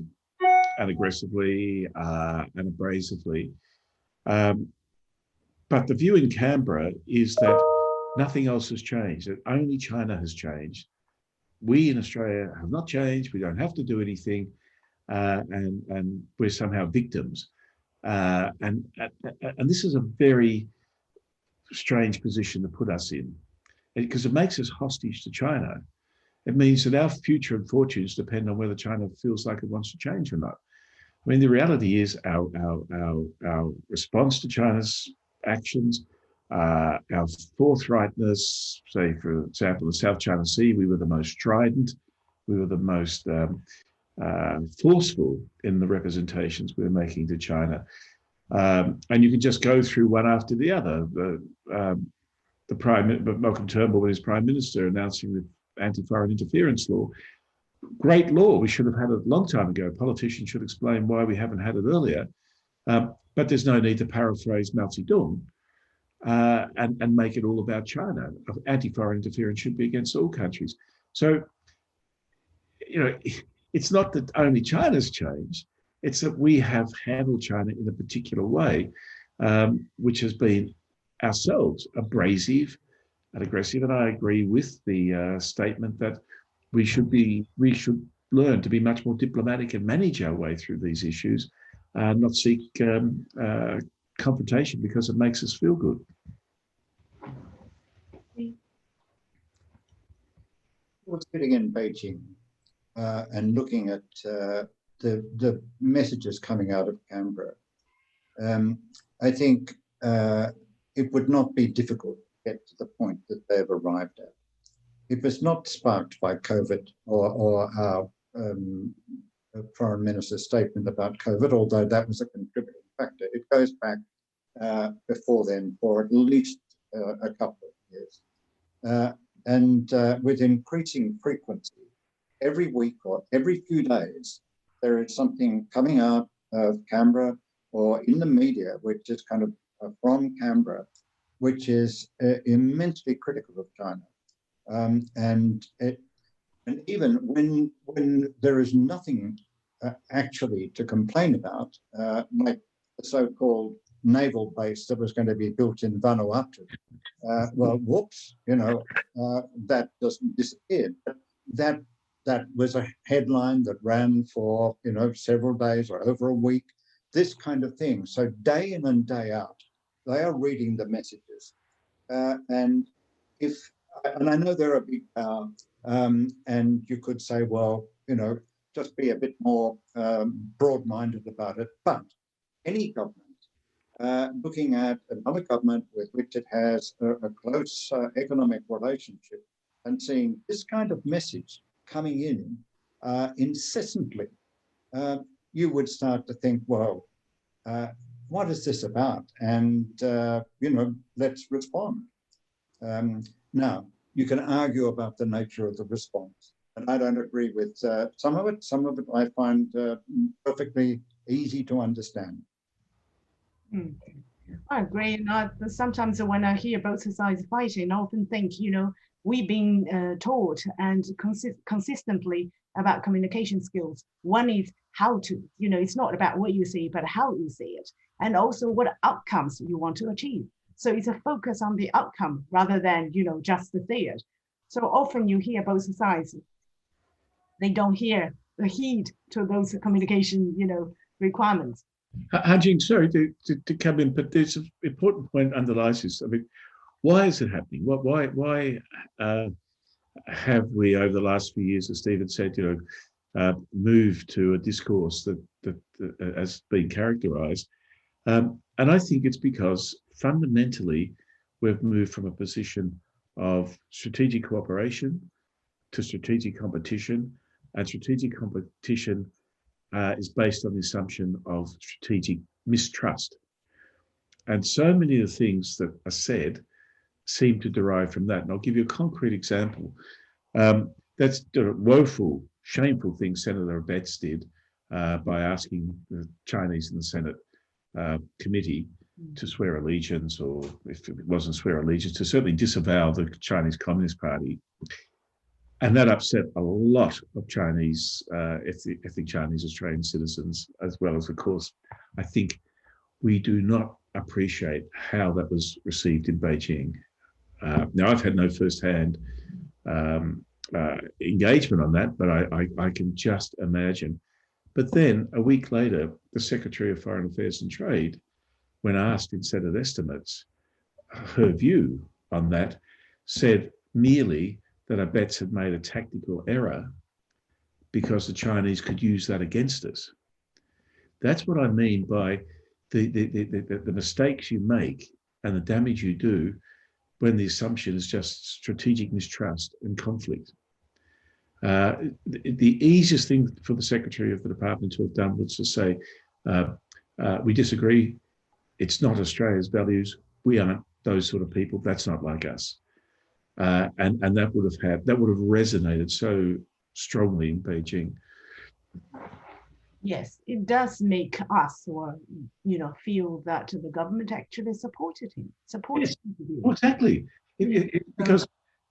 and aggressively and abrasively. But the view in Canberra is that nothing else has changed, that only China has changed. We in Australia have not changed. We don't have to do anything, and we're somehow victims. And this is a very strange position to put us in, because it makes us hostage to China. It means that our future and fortunes depend on whether China feels like it wants to change or not. I mean, the reality is our response to China's actions, our forthrightness, say, for example, the South China Sea, we were the most strident, we were the most forceful in the representations we were making to China. And you can just go through one after the other. Malcolm Turnbull, when he was Prime Minister, announcing the anti-foreign interference law. Great law. We should have had it a long time ago. Politicians should explain why we haven't had it earlier. But there's no need to paraphrase Mao Zedong and make it all about China. Anti-foreign interference should be against all countries. So, it's not that only China's changed. It's that we have handled China in a particular way, which has been ourselves abrasive and aggressive. And I agree with the statement that we should learn to be much more diplomatic and manage our way through these issues, not seek confrontation because it makes us feel good. We're sitting in Beijing and looking at the messages coming out of Canberra. I think it would not be difficult to get to the point that they've arrived at. It was not sparked by COVID or our Foreign Minister's statement about COVID, although that was a contributing factor. It goes back before then for at least a couple of years. And with increasing frequency, every week or every few days, there is something coming out of Canberra or in the media, which is kind of from Canberra, which is immensely critical of China. And even when there is nothing actually to complain about, like the so-called naval base that was going to be built in Vanuatu, well, whoops, that doesn't disappear. But that was a headline that ran for several days or over a week. This kind of thing. So day in and day out, they are reading the messages, and if and I know they're a big power, and you could say, well, just be a bit more broad-minded about it. But any government, looking at another government with which it has a close economic relationship, and seeing this kind of message coming in incessantly, you would start to think, well, what is this about? And, let's respond. Now, you can argue about the nature of the response, and I don't agree with some of it. Some of it I find perfectly easy to understand. I agree. Sometimes when I hear both sides fighting, I often think, we've been taught and consistently about communication skills. One is how to, it's not about what you see, but how you see it, and also what outcomes you want to achieve. So it's a focus on the outcome rather than, just the theory. So often you hear both sides, they don't hear the heed to those communication, requirements. Hedging, sorry to come in, but there's an important point underlies this. I mean, why is it happening? Why have we, over the last few years, as Stephen said, moved to a discourse that has been characterised? And I think it's because fundamentally we've moved from a position of strategic cooperation to strategic competition, and strategic competition is based on the assumption of strategic mistrust. And so many of the things that are said seem to derive from that. And I'll give you a concrete example. That's the woeful, shameful thing Senator Betts did by asking the Chinese in the Senate committee to swear allegiance, or if it wasn't swear allegiance, to certainly disavow the Chinese Communist Party. And that upset a lot of Chinese, ethnic Chinese Australian citizens, as well as, of course, I think we do not appreciate how that was received in Beijing. Now, I've had no first-hand engagement on that, but I can just imagine. But then, a week later, the Secretary of Foreign Affairs and Trade, when asked in Senate estimates, her view on that, said merely that Betts had made a tactical error because the Chinese could use that against us. That's what I mean by the mistakes you make and the damage you do when the assumption is just strategic mistrust and conflict. The easiest thing for the Secretary of the Department to have done was to say, we disagree, it's not Australia's values, we aren't those sort of people, that's not like us. And that would have resonated so strongly in Beijing. Yes, it does make us, or feel that the government actually supported him. Yes, exactly. Because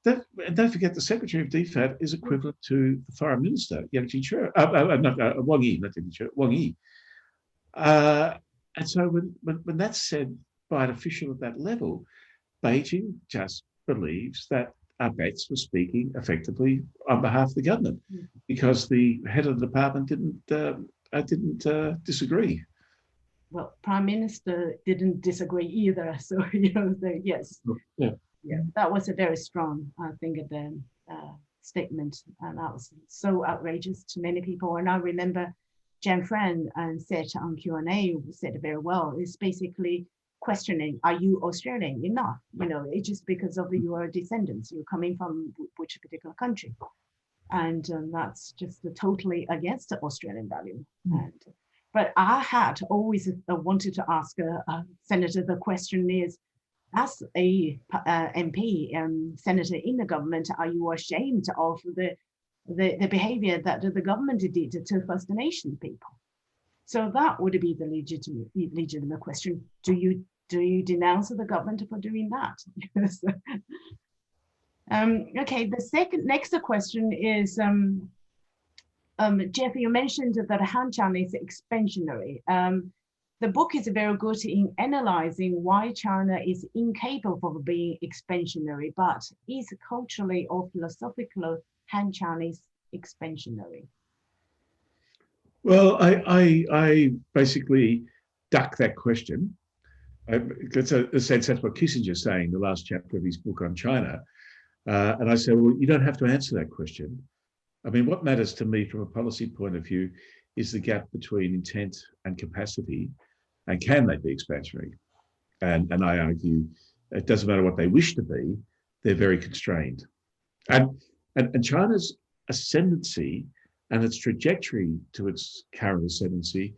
don't forget, the Secretary of DFAT is equivalent to the Foreign Minister, Wang Yi, not Wang Yi. And so when that's said by an official at that level, Beijing just believes that Betts was speaking effectively on behalf of the government, because the head of the department didn't disagree. Well, Prime Minister didn't disagree either. So yes, yeah, that was a very strong, I think, statement, and that was so outrageous to many people. And I remember Jan Fran said on Q&A, said very well, it's basically questioning, are you Australian enough? It's just because of your descendants, you're coming from which particular country. And that's just totally against the Australian value. But I had always wanted to ask Senator, the question is, as a MP and Senator in the government, are you ashamed of the behavior that the government did to First Nation people? So that would be the legitimate question. Do you denounce the government for doing that? Okay, the next question is, Geoff, you mentioned that Han China is expansionary. The book is very good in analyzing why China is incapable of being expansionary, but is culturally or philosophically Han Chinese expansionary. Well, I basically duck that question. That's a sense that's what Kissinger's saying in the last chapter of his book on China. And I said, well, you don't have to answer that question. I mean, what matters to me from a policy point of view is the gap between intent and capacity, and can they be expansionary? And I argue it doesn't matter what they wish to be, they're very constrained. And China's ascendancy and its trajectory to its current ascendancy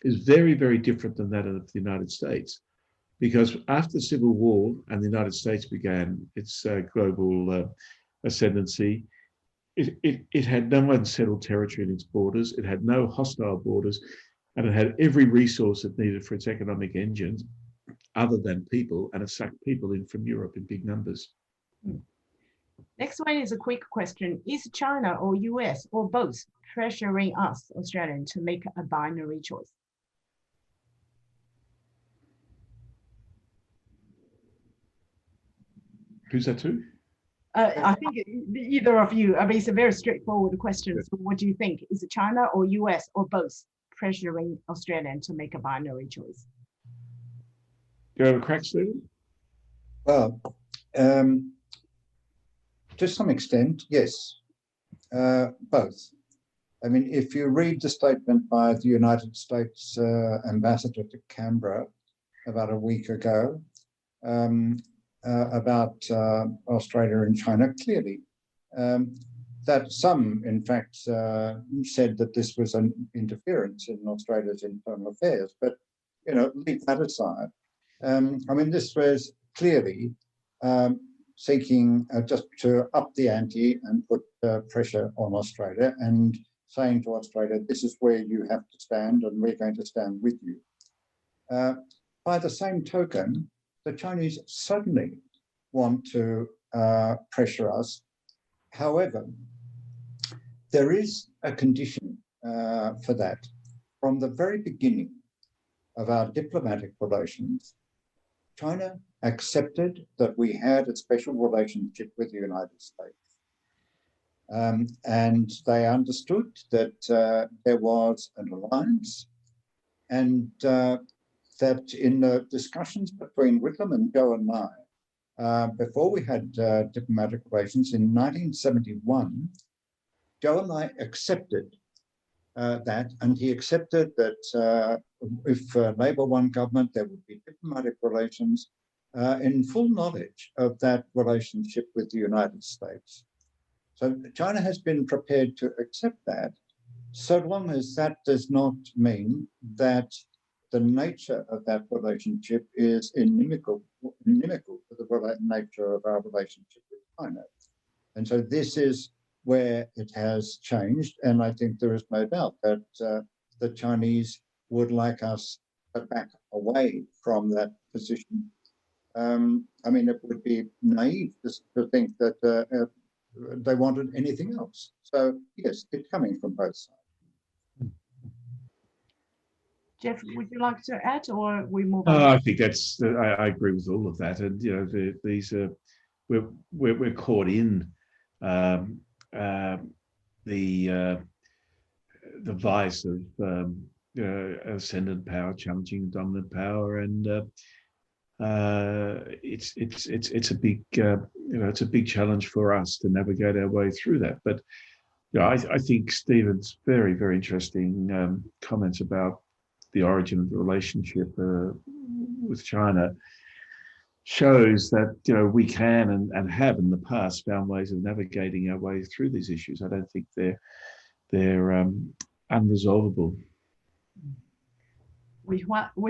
is very, very different than that of the United States. Because after the Civil War and the United States began its global ascendancy, it had no unsettled territory in its borders, it had no hostile borders, and it had every resource it needed for its economic engines other than people, and it sucked people in from Europe in big numbers. Next one is a quick question. Is China or US or both pressuring us, Australians, to make a binary choice? Who's that to? I think either of you. I mean, it's a very straightforward question. So what do you think? Is it China or US or both pressuring Australia to make a binary choice? You have a crack, Stephen? Well, to some extent, yes, both. I mean, if you read the statement by the United States ambassador to Canberra about a week ago, about Australia and China, clearly that some, in fact, said that this was an interference in Australia's internal affairs. But, you know, leave that aside. I mean, this was clearly seeking just to up the ante and put pressure on Australia and saying to Australia, this is where you have to stand and we're going to stand with you. By the same token, the Chinese certainly want to pressure us. However, there is a condition for that. From the very beginning of our diplomatic relations, China accepted that we had a special relationship with the United States. And they understood that there was an alliance, and that in the discussions between Whitlam and Joe and I, before we had diplomatic relations in 1971, Joe and I accepted that, and he accepted that if Labor won government, there would be diplomatic relations in full knowledge of that relationship with the United States. So China has been prepared to accept that, so long as that does not mean that the nature of that relationship is inimical to the nature of our relationship with China. And so this is where it has changed. And I think there is no doubt that the Chinese would like us to back away from that position. I mean, it would be naive to think that they wanted anything else. So yes, it's coming from both sides. Geoff, would you like to add, or we move on? I think that's. I agree with all of that, and you know, these are we're caught in the vice of ascendant power challenging dominant power, and it's a big it's a big challenge for us to navigate our way through that. But you know, I think Stephen's very, very interesting comments about the origin of the relationship with China shows that, you know, we can and have in the past found ways of navigating our way through these issues. I don't think they're unresolvable. We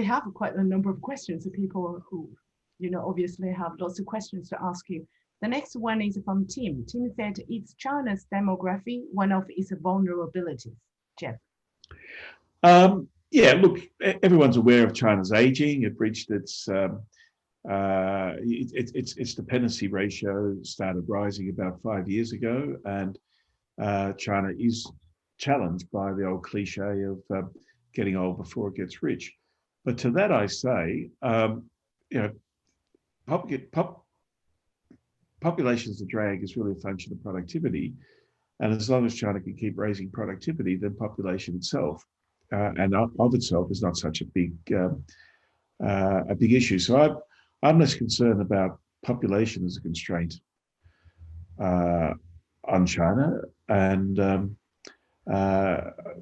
have quite a number of questions of people who, you know, obviously have lots of questions to ask you. The next one is from Tim. Tim said, "It's China's demography one of its vulnerabilities?" Geoff. Yeah, look, everyone's aware of China's aging. It reached its dependency ratio started rising about 5 years ago, and China is challenged by the old cliche of getting old before it gets rich. But to that I say, you know, population as a drag is really a function of productivity, and as long as China can keep raising productivity, then population itself and of itself is not such a big issue. So I'm less concerned about population as a constraint on China, and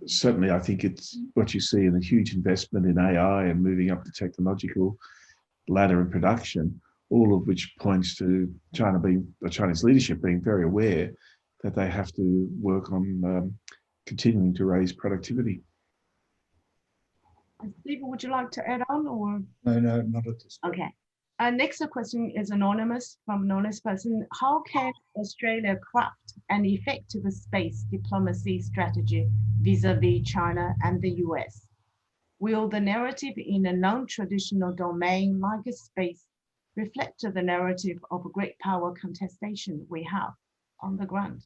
certainly I think it's what you see in a huge investment in AI and moving up the technological ladder in production, all of which points to the Chinese leadership being very aware that they have to work on continuing to raise productivity. Stephen, would you like to add on, or? No, not at this point. Okay. Next question is anonymous, from anonymous person. How can Australia craft an effective space diplomacy strategy vis-a-vis China and the US? Will the narrative in a non-traditional domain like space reflect the narrative of a great power contestation we have on the ground?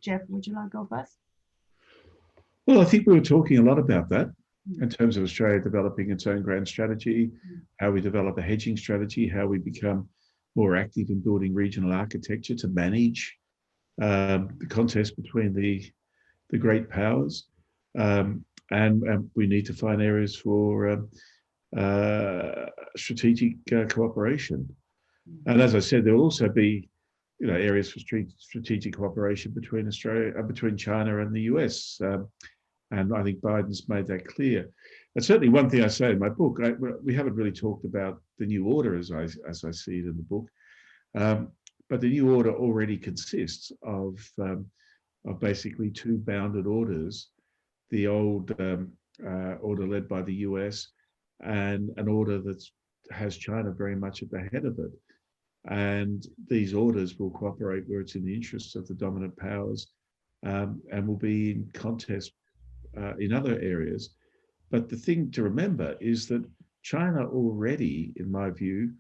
Geoff, would you like to go first? Well, I think we were talking a lot about that in terms of Australia developing its own grand strategy, how we develop a hedging strategy, how we become more active in building regional architecture to manage the contest between the great powers. And we need to find areas for strategic cooperation. And as I said, there will also be areas for strategic cooperation between China and the US. And I think Biden's made that clear. And certainly one thing I say in my book, we haven't really talked about the new order as I see it in the book. But the new order already consists of basically two bounded orders: the old order led by the US and an order that has China very much at the head of it. And these orders will cooperate where it's in the interests of the dominant powers, and will be in contest in other areas. But the thing to remember is that China already, in my view,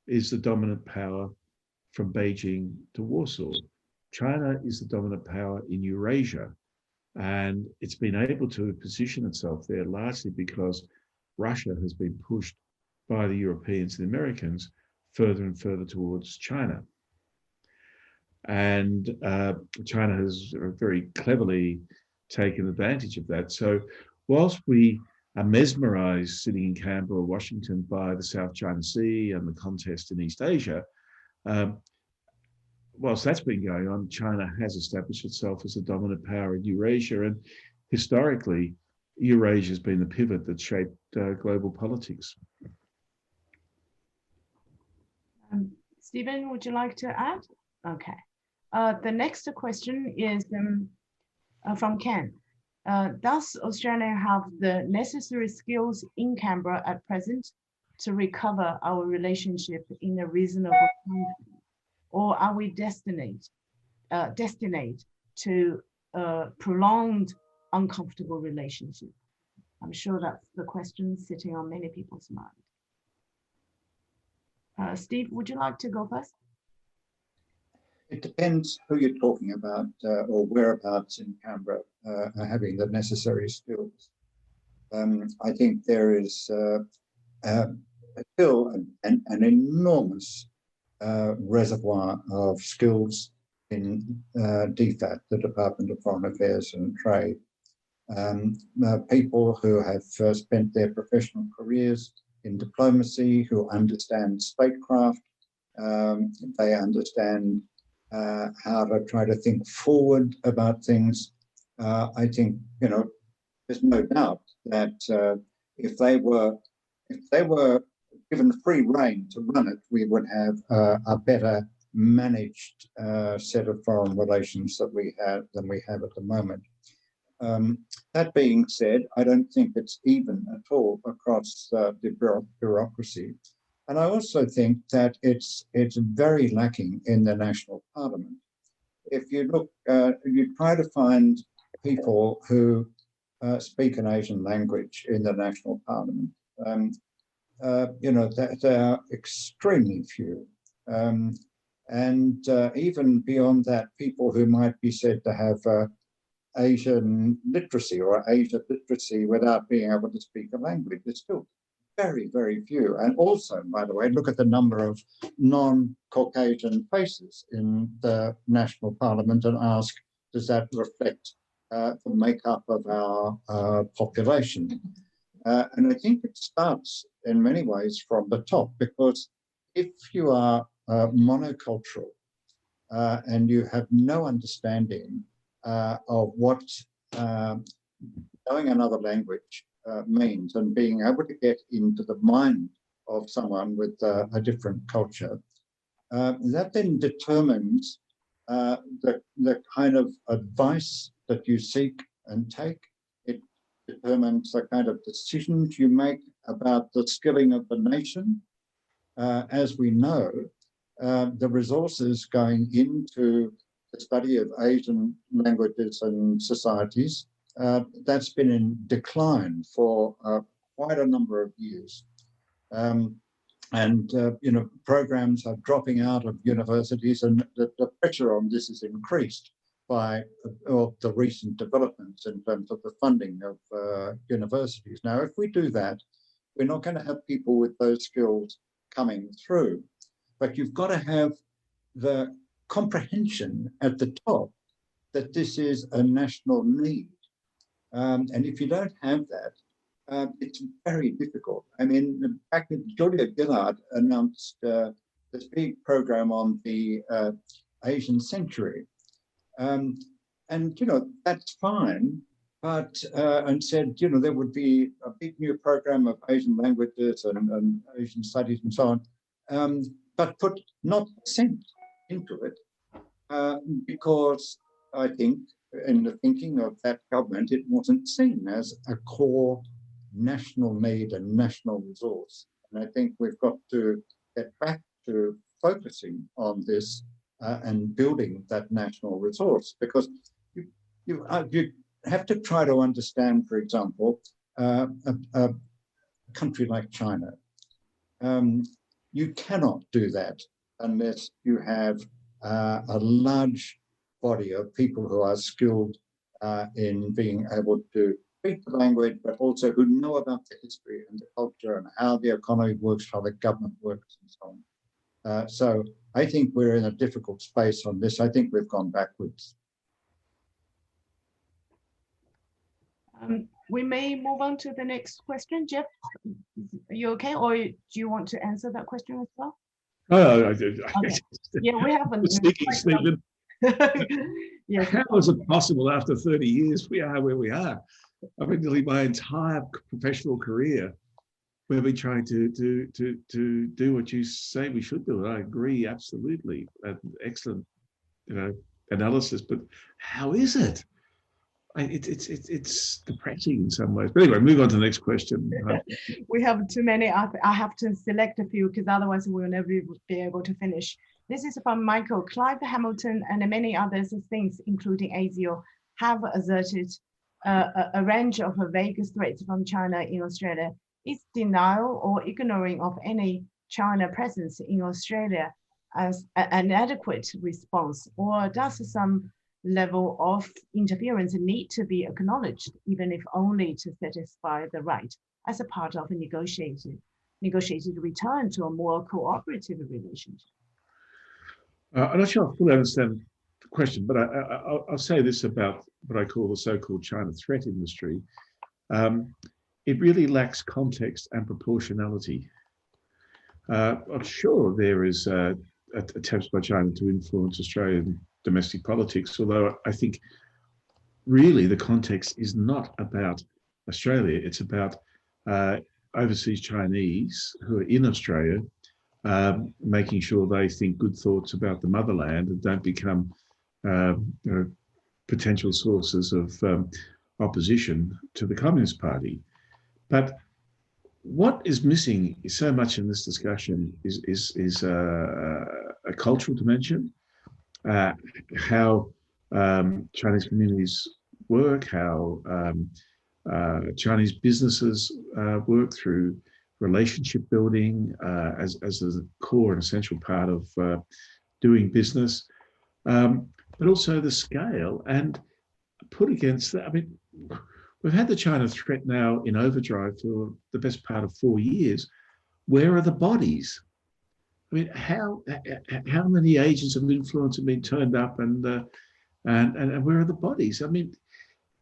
is the dominant power from Beijing to Warsaw. China is the dominant power in Eurasia, and it's been able to position itself there largely because Russia has been pushed by the Europeans and the Americans further and further towards China. And China has very cleverly taken advantage of that. So whilst we are mesmerized sitting in Canberra or Washington by the South China Sea and the contest in East Asia, whilst that's been going on, China has established itself as a dominant power in Eurasia. And historically, Eurasia has been the pivot that shaped global politics. Stephen, would you like to add? Okay. The next question is from Ken. Does Australia have the necessary skills in Canberra at present to recover our relationship in a reasonable time? Or are we destined to a prolonged, uncomfortable relationship? I'm sure that's the question sitting on many people's mind. Steve, would you like to go first? It depends who you're talking about or whereabouts in Canberra are having the necessary skills. I think there is still an enormous reservoir of skills in DFAT, the Department of Foreign Affairs and Trade. People who have spent their professional careers in diplomacy, who understand statecraft, they understand how to try to think forward about things. I think, there's no doubt that if they were given free rein to run it, we would have a better managed set of foreign relations than we have at the moment. That being said, I don't think it's even at all across the bureaucracy. And I also think that it's very lacking in the national parliament. If you look, you try to find people who speak an Asian language in the national parliament. There are extremely few. And even beyond that, people who might be said to have Asian literacy or Asia literacy without being able to speak a language, there's still very, very few. And also, by the way, look at the number of non-Caucasian faces in the national parliament and ask, does that reflect the makeup of our population? And I think it starts in many ways from the top, because if you are monocultural, and you have no understanding of what knowing another language means, and being able to get into the mind of someone with a different culture, that then determines the kind of advice that you seek and take. It determines the kind of decisions you make about the skilling of the nation. As we know, the resources going into the study of Asian languages and societies, that's been in decline for quite a number of years. Programs are dropping out of universities, and the pressure on this is increased by the recent developments in terms of the funding of universities. Now, if we do that, we're not going to have people with those skills coming through, but you've got to have the comprehension at the top that this is a national need. And if you don't have that, it's very difficult. I mean, back when Julia Gillard announced this big program on the Asian century, and that's fine, but and said there would be a big new program of Asian languages and Asian studies and so on, but put not a cent into it, because I think in the thinking of that government, it wasn't seen as a core national need and national resource. And I think we've got to get back to focusing on this and building that national resource, because you have to try to understand, for example, a country like China. You cannot do that unless you have a large body of people who are skilled in being able to speak the language, but also who know about the history and the culture and how the economy works, how the government works, and so on. So I think we're in a difficult space on this. I think we've gone backwards. We may move on to the next question. Geoff, are you okay? Or do you want to answer that question as well? Oh, I did. Okay. Yeah, we haven't. Stephen. Yes. How is it possible after 30 years we are where we are? I've been nearly my entire professional career, we've been trying to do what you say we should do. I agree, absolutely. Excellent, analysis. But how is it? It's depressing in some ways. But anyway, move on to the next question. We have too many. I have to select a few because otherwise we'll never be able to finish. This is from Michael. Clive Hamilton and many others things, including ASIO, have asserted a range of vague threats from China in Australia. Is denial or ignoring of any China presence in Australia as an adequate response, or does some level of interference need to be acknowledged, even if only to satisfy the right, as a part of a negotiated return to a more cooperative relationship? I'm not sure I fully understand the question, but I'll say this about what I call the so-called China threat industry. It really lacks context and proportionality. I'm sure there is attempts by China to influence Australian domestic politics, although I think really the context is not about Australia. It's about overseas Chinese who are in Australia, making sure they think good thoughts about the motherland and don't become potential sources of opposition to the Communist Party. But what is missing so much in this discussion is a cultural dimension, how Chinese communities work, how Chinese businesses work through relationship building as a core and essential part of doing business, but also the scale. And put against that, I mean, we've had the China threat now in overdrive for the best part of 4 years. Where are the bodies? I mean, how many agents of influence have been turned up, and where are the bodies? I mean,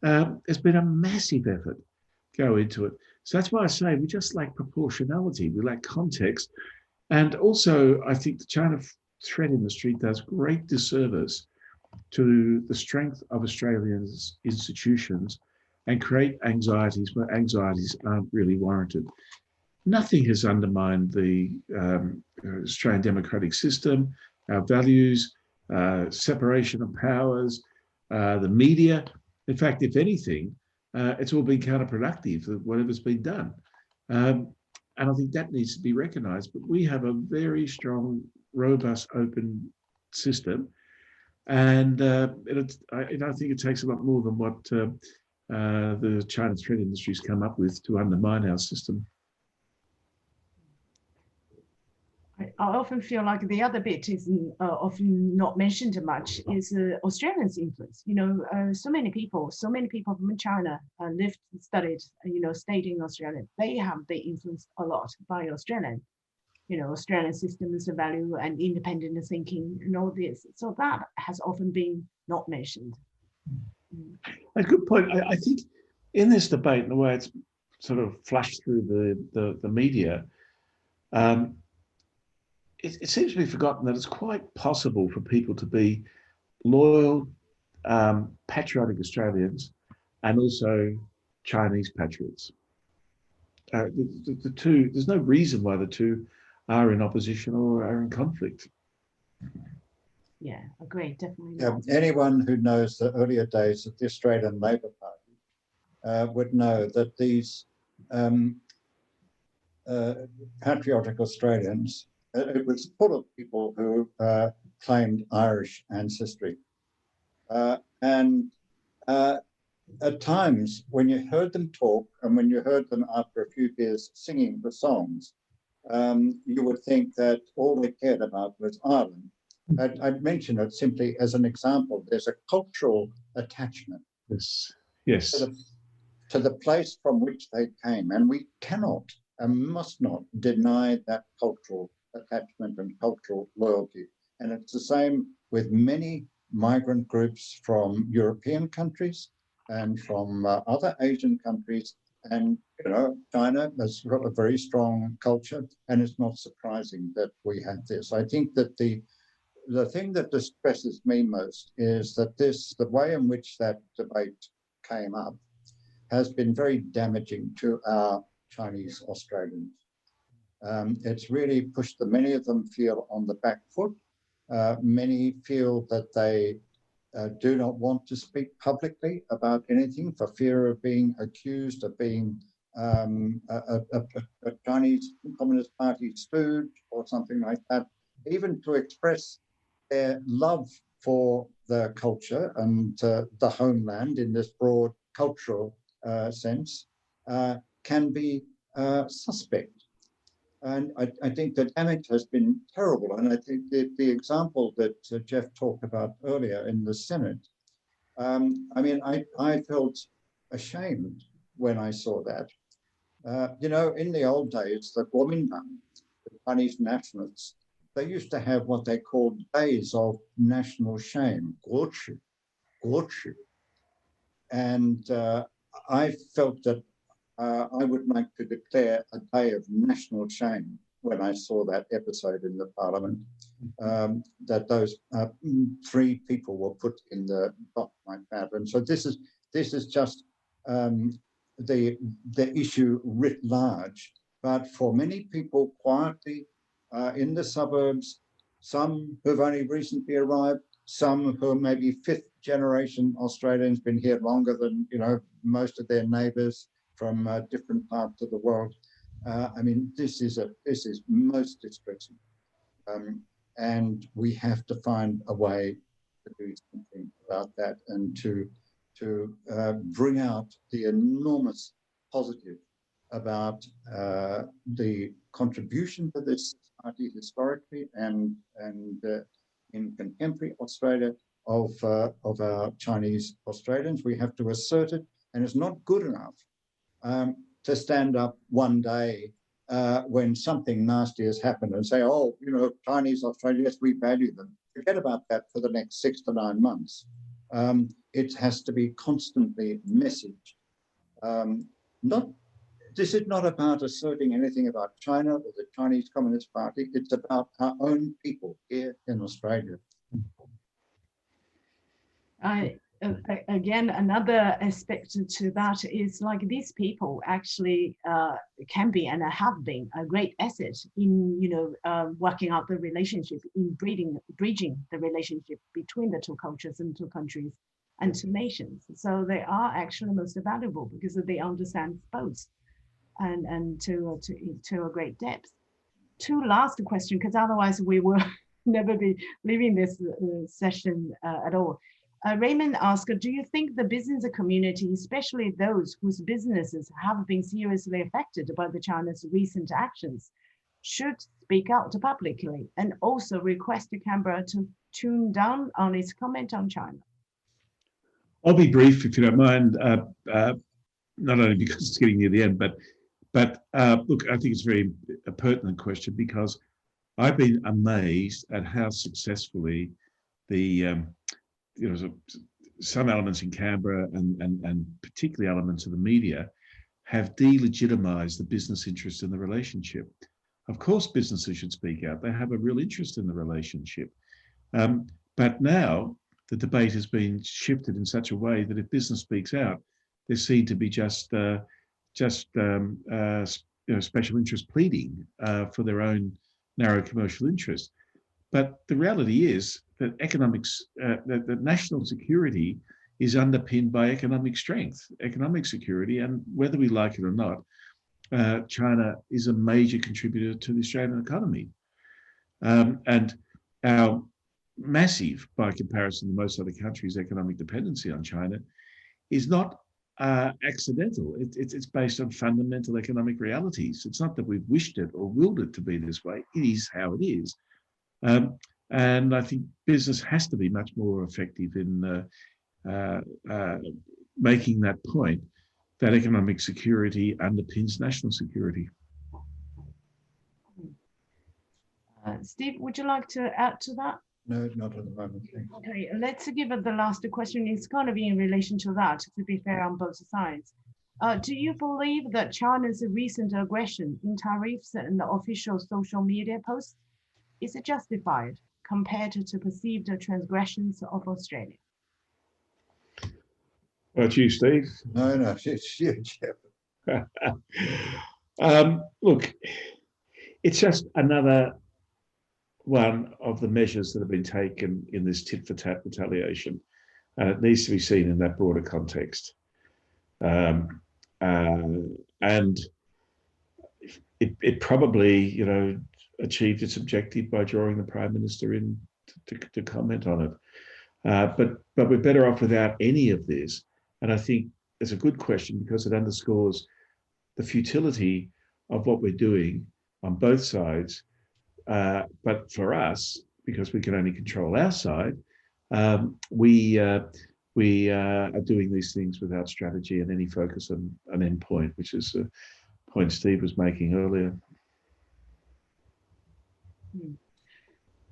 there's been a massive effort go into it. So that's why I say we just lack proportionality. We lack context. And also, I think the China threat industry does great disservice to the strength of Australians' institutions and create anxieties where anxieties aren't really warranted. Nothing has undermined the Australian democratic system, our values, separation of powers, the media. In fact, if anything, it's all been counterproductive, whatever's been done. And I think that needs to be recognised. But we have a very strong, robust, open system. And I think it takes a lot more than what the China threat industries come up with to undermine our system. I often feel like the other bit is often not mentioned much is Australians' influence. You know, so many people from China lived, studied, stayed in Australia. They have been influenced a lot by Australian, Australian systems of value and independent thinking and all this. So that has often been not mentioned. A good point. I think in this debate, and the way it's sort of flashed through the media, it seems to be forgotten that it's quite possible for people to be loyal, patriotic Australians and also Chinese patriots. The two, there's no reason why the two are in opposition or are in conflict. Yeah, agree, definitely. Yeah, anyone who knows the earlier days of the Australian Labor Party would know that these patriotic Australians, it was full of people who claimed Irish ancestry. And at times, when you heard them talk and when you heard them after a few beers singing the songs, you would think that all they cared about was Ireland. I'd mention it simply as an example. There's a cultural attachment to the place from which they came, and we cannot and must not deny that cultural attachment and cultural loyalty. And it's the same with many migrant groups from European countries and from other Asian countries. And, China has got a very strong culture, and it's not surprising that we have this. I think that the thing that distresses me most is that the way in which that debate came up has been very damaging to our Chinese Australians. It's really pushed them. Many of them feel on the back foot. Many feel that they do not want to speak publicly about anything for fear of being accused of being a Chinese Communist Party stooge or something like that. Even to express their love for the culture and the homeland in this broad cultural sense can be suspect. And I think the damage has been terrible. And I think the example that Geoff talked about earlier in the Senate, I felt ashamed when I saw that. In the old days, the Kuomintang, the Chinese nationalists, they used to have what they called days of national shame, 国耻, 国耻. And I felt that I would like to declare a day of national shame when I saw that episode in the Parliament, that those 3 people were put in the dock like that. And so this is just the issue writ large. But for many people quietly in the suburbs, some who've only recently arrived, some who are maybe 5th generation Australians, been here longer than most of their neighbours from different parts of the world. This is most distressing, and we have to find a way to do something about that and to bring out the enormous positive about the contribution to this society historically and in contemporary Australia of our Chinese Australians. We have to assert it, and it's not good enough to stand up one day when something nasty has happened and say, oh, Chinese Australians, we value them. Forget about that for the next 6 to 9 months. It has to be constantly messaged. this is not about asserting anything about China or the Chinese Communist Party. It's about our own people here in Australia. Again, another aspect to that is like these people actually can be and have been a great asset in working out the relationship, in bridging the relationship between the two cultures and two countries and two nations. So they are actually most valuable because they understand both and to a great depth. Two last questions, because otherwise we will never be leaving this session at all. Raymond asked, do you think the business community, especially those whose businesses have been seriously affected by the China's recent actions, should speak out publicly and also request Canberra to tune down on its comment on China? I'll be brief, if you don't mind, not only because it's getting near the end, but look, I think it's a pertinent question, because I've been amazed at how successfully the some elements in Canberra and particularly elements of the media have delegitimized the business interest in the relationship. Of course, businesses should speak out. They have a real interest in the relationship. But now the debate has been shifted in such a way that if business speaks out, they're seen to be just special interest pleading for their own narrow commercial interest. But the reality is that that national security is underpinned by economic strength, economic security, and whether we like it or not, China is a major contributor to the Australian economy. And our massive, by comparison to most other countries, economic dependency on China is not accidental. It's based on fundamental economic realities. It's not that we've wished it or willed it to be this way. It is how it is. And I think business has to be much more effective in making that point, that economic security underpins national security. Steve, would you like to add to that? No, not at the moment. Okay, let's give it the last question. It's going to be in relation to that, to be fair on both sides. Do you believe that China's recent aggression in tariffs and the official social media posts is justified compared to perceived transgressions of Australia? About you, Steve? No, it's you, Geoff. Look, it's just another one of the measures that have been taken in this tit-for-tat retaliation, and it needs to be seen in that broader context. And it probably, achieved its objective by drawing the Prime Minister in to comment on it. But we're better off without any of this. And I think it's a good question because it underscores the futility of what we're doing on both sides. But for us, because we can only control our side, we are doing these things without strategy and any focus on an end point, which is a point Steve was making earlier.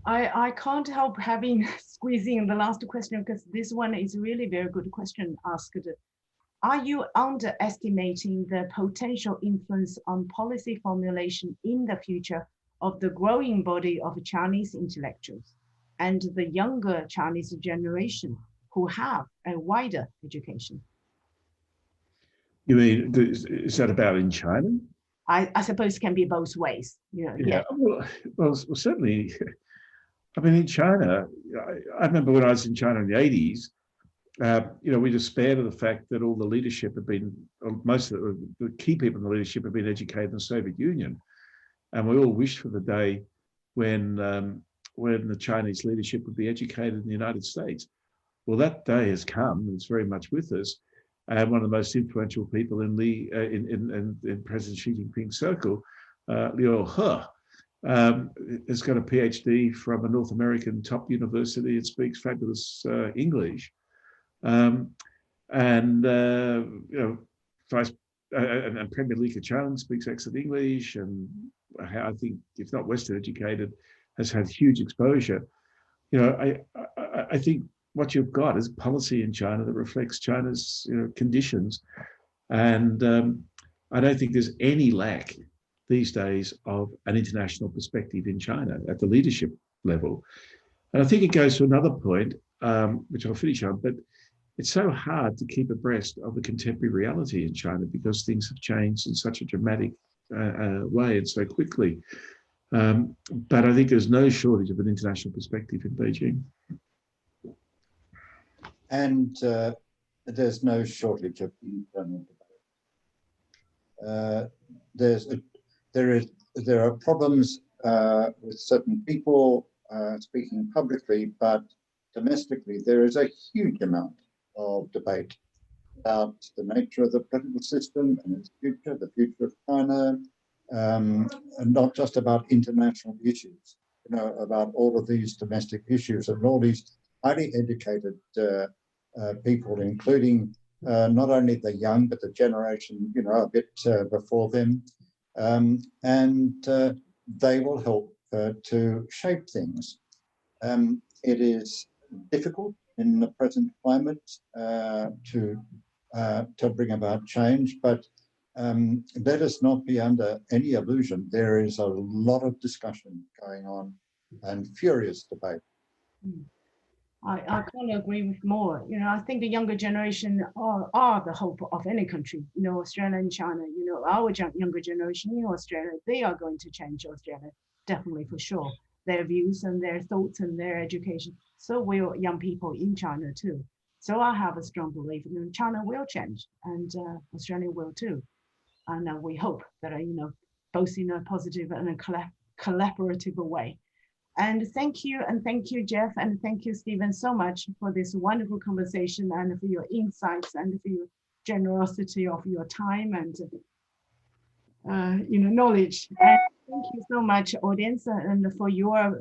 I can't help squeezing in the last question, because this one is really very good question asked. Are you underestimating the potential influence on policy formulation in the future of the growing body of Chinese intellectuals and the younger Chinese generation who have a wider education? You mean, is that about in China? I suppose it can be both ways. Yeah. Well, certainly. I mean, in China, I remember when I was in China in the 80s, we despaired of the fact that all the leadership had been, most of the key people in the leadership had been educated in the Soviet Union. And we all wished for the day when the Chinese leadership would be educated in the United States. Well, that day has come, and it's very much with us. And one of the most influential people in President Xi Jinping's circle, Liu He, has got a PhD from a North American top university and speaks fabulous English. And Premier Li Keqiang speaks excellent English, and I think, if not Western educated, has had huge exposure. I think what you've got is policy in China that reflects China's conditions, and I don't think there's any lack these days of an international perspective in China at the leadership level. And I think it goes to another point, which I'll finish on, but it's so hard to keep abreast of the contemporary reality in China because things have changed in such a dramatic way and so quickly. But I think there's no shortage of an international perspective in Beijing. And there's no shortage of internal debate. There are problems with certain people speaking publicly, but domestically there is a huge amount of debate about the nature of the political system and its future, the future of China, and not just about international issues, about all of these domestic issues and all these highly educated people, including not only the young, but the generation, a bit before them. And they will help to shape things. It is difficult in the present climate to bring about change, but let us not be under any illusion. There is a lot of discussion going on and furious debate. I can't agree with more. I think the younger generation are the hope of any country. Australia and China. Our younger generation in Australia, they are going to change Australia, definitely for sure. Their views and their thoughts and their education. So will young people in China too. So I have a strong belief that China will change, and Australia will too. And we hope that both in a positive and a collaborative way. And thank you, Geoff, and thank you, Stephen, so much for this wonderful conversation and for your insights and for your generosity of your time and knowledge. And thank you so much, audience, and for your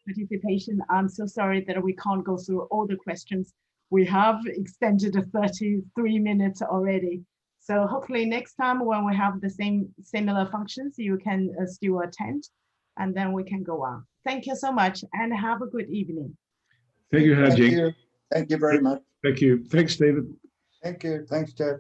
participation. I'm so sorry that we can't go through all the questions. We have extended 33 minutes already. So hopefully next time when we have the similar functions, you can still attend. And then we can go on. Thank you so much and have a good evening. Thank you, Hedging. Thank you very much. Thank you. Thanks, David. Thank you. Thanks, Geoff.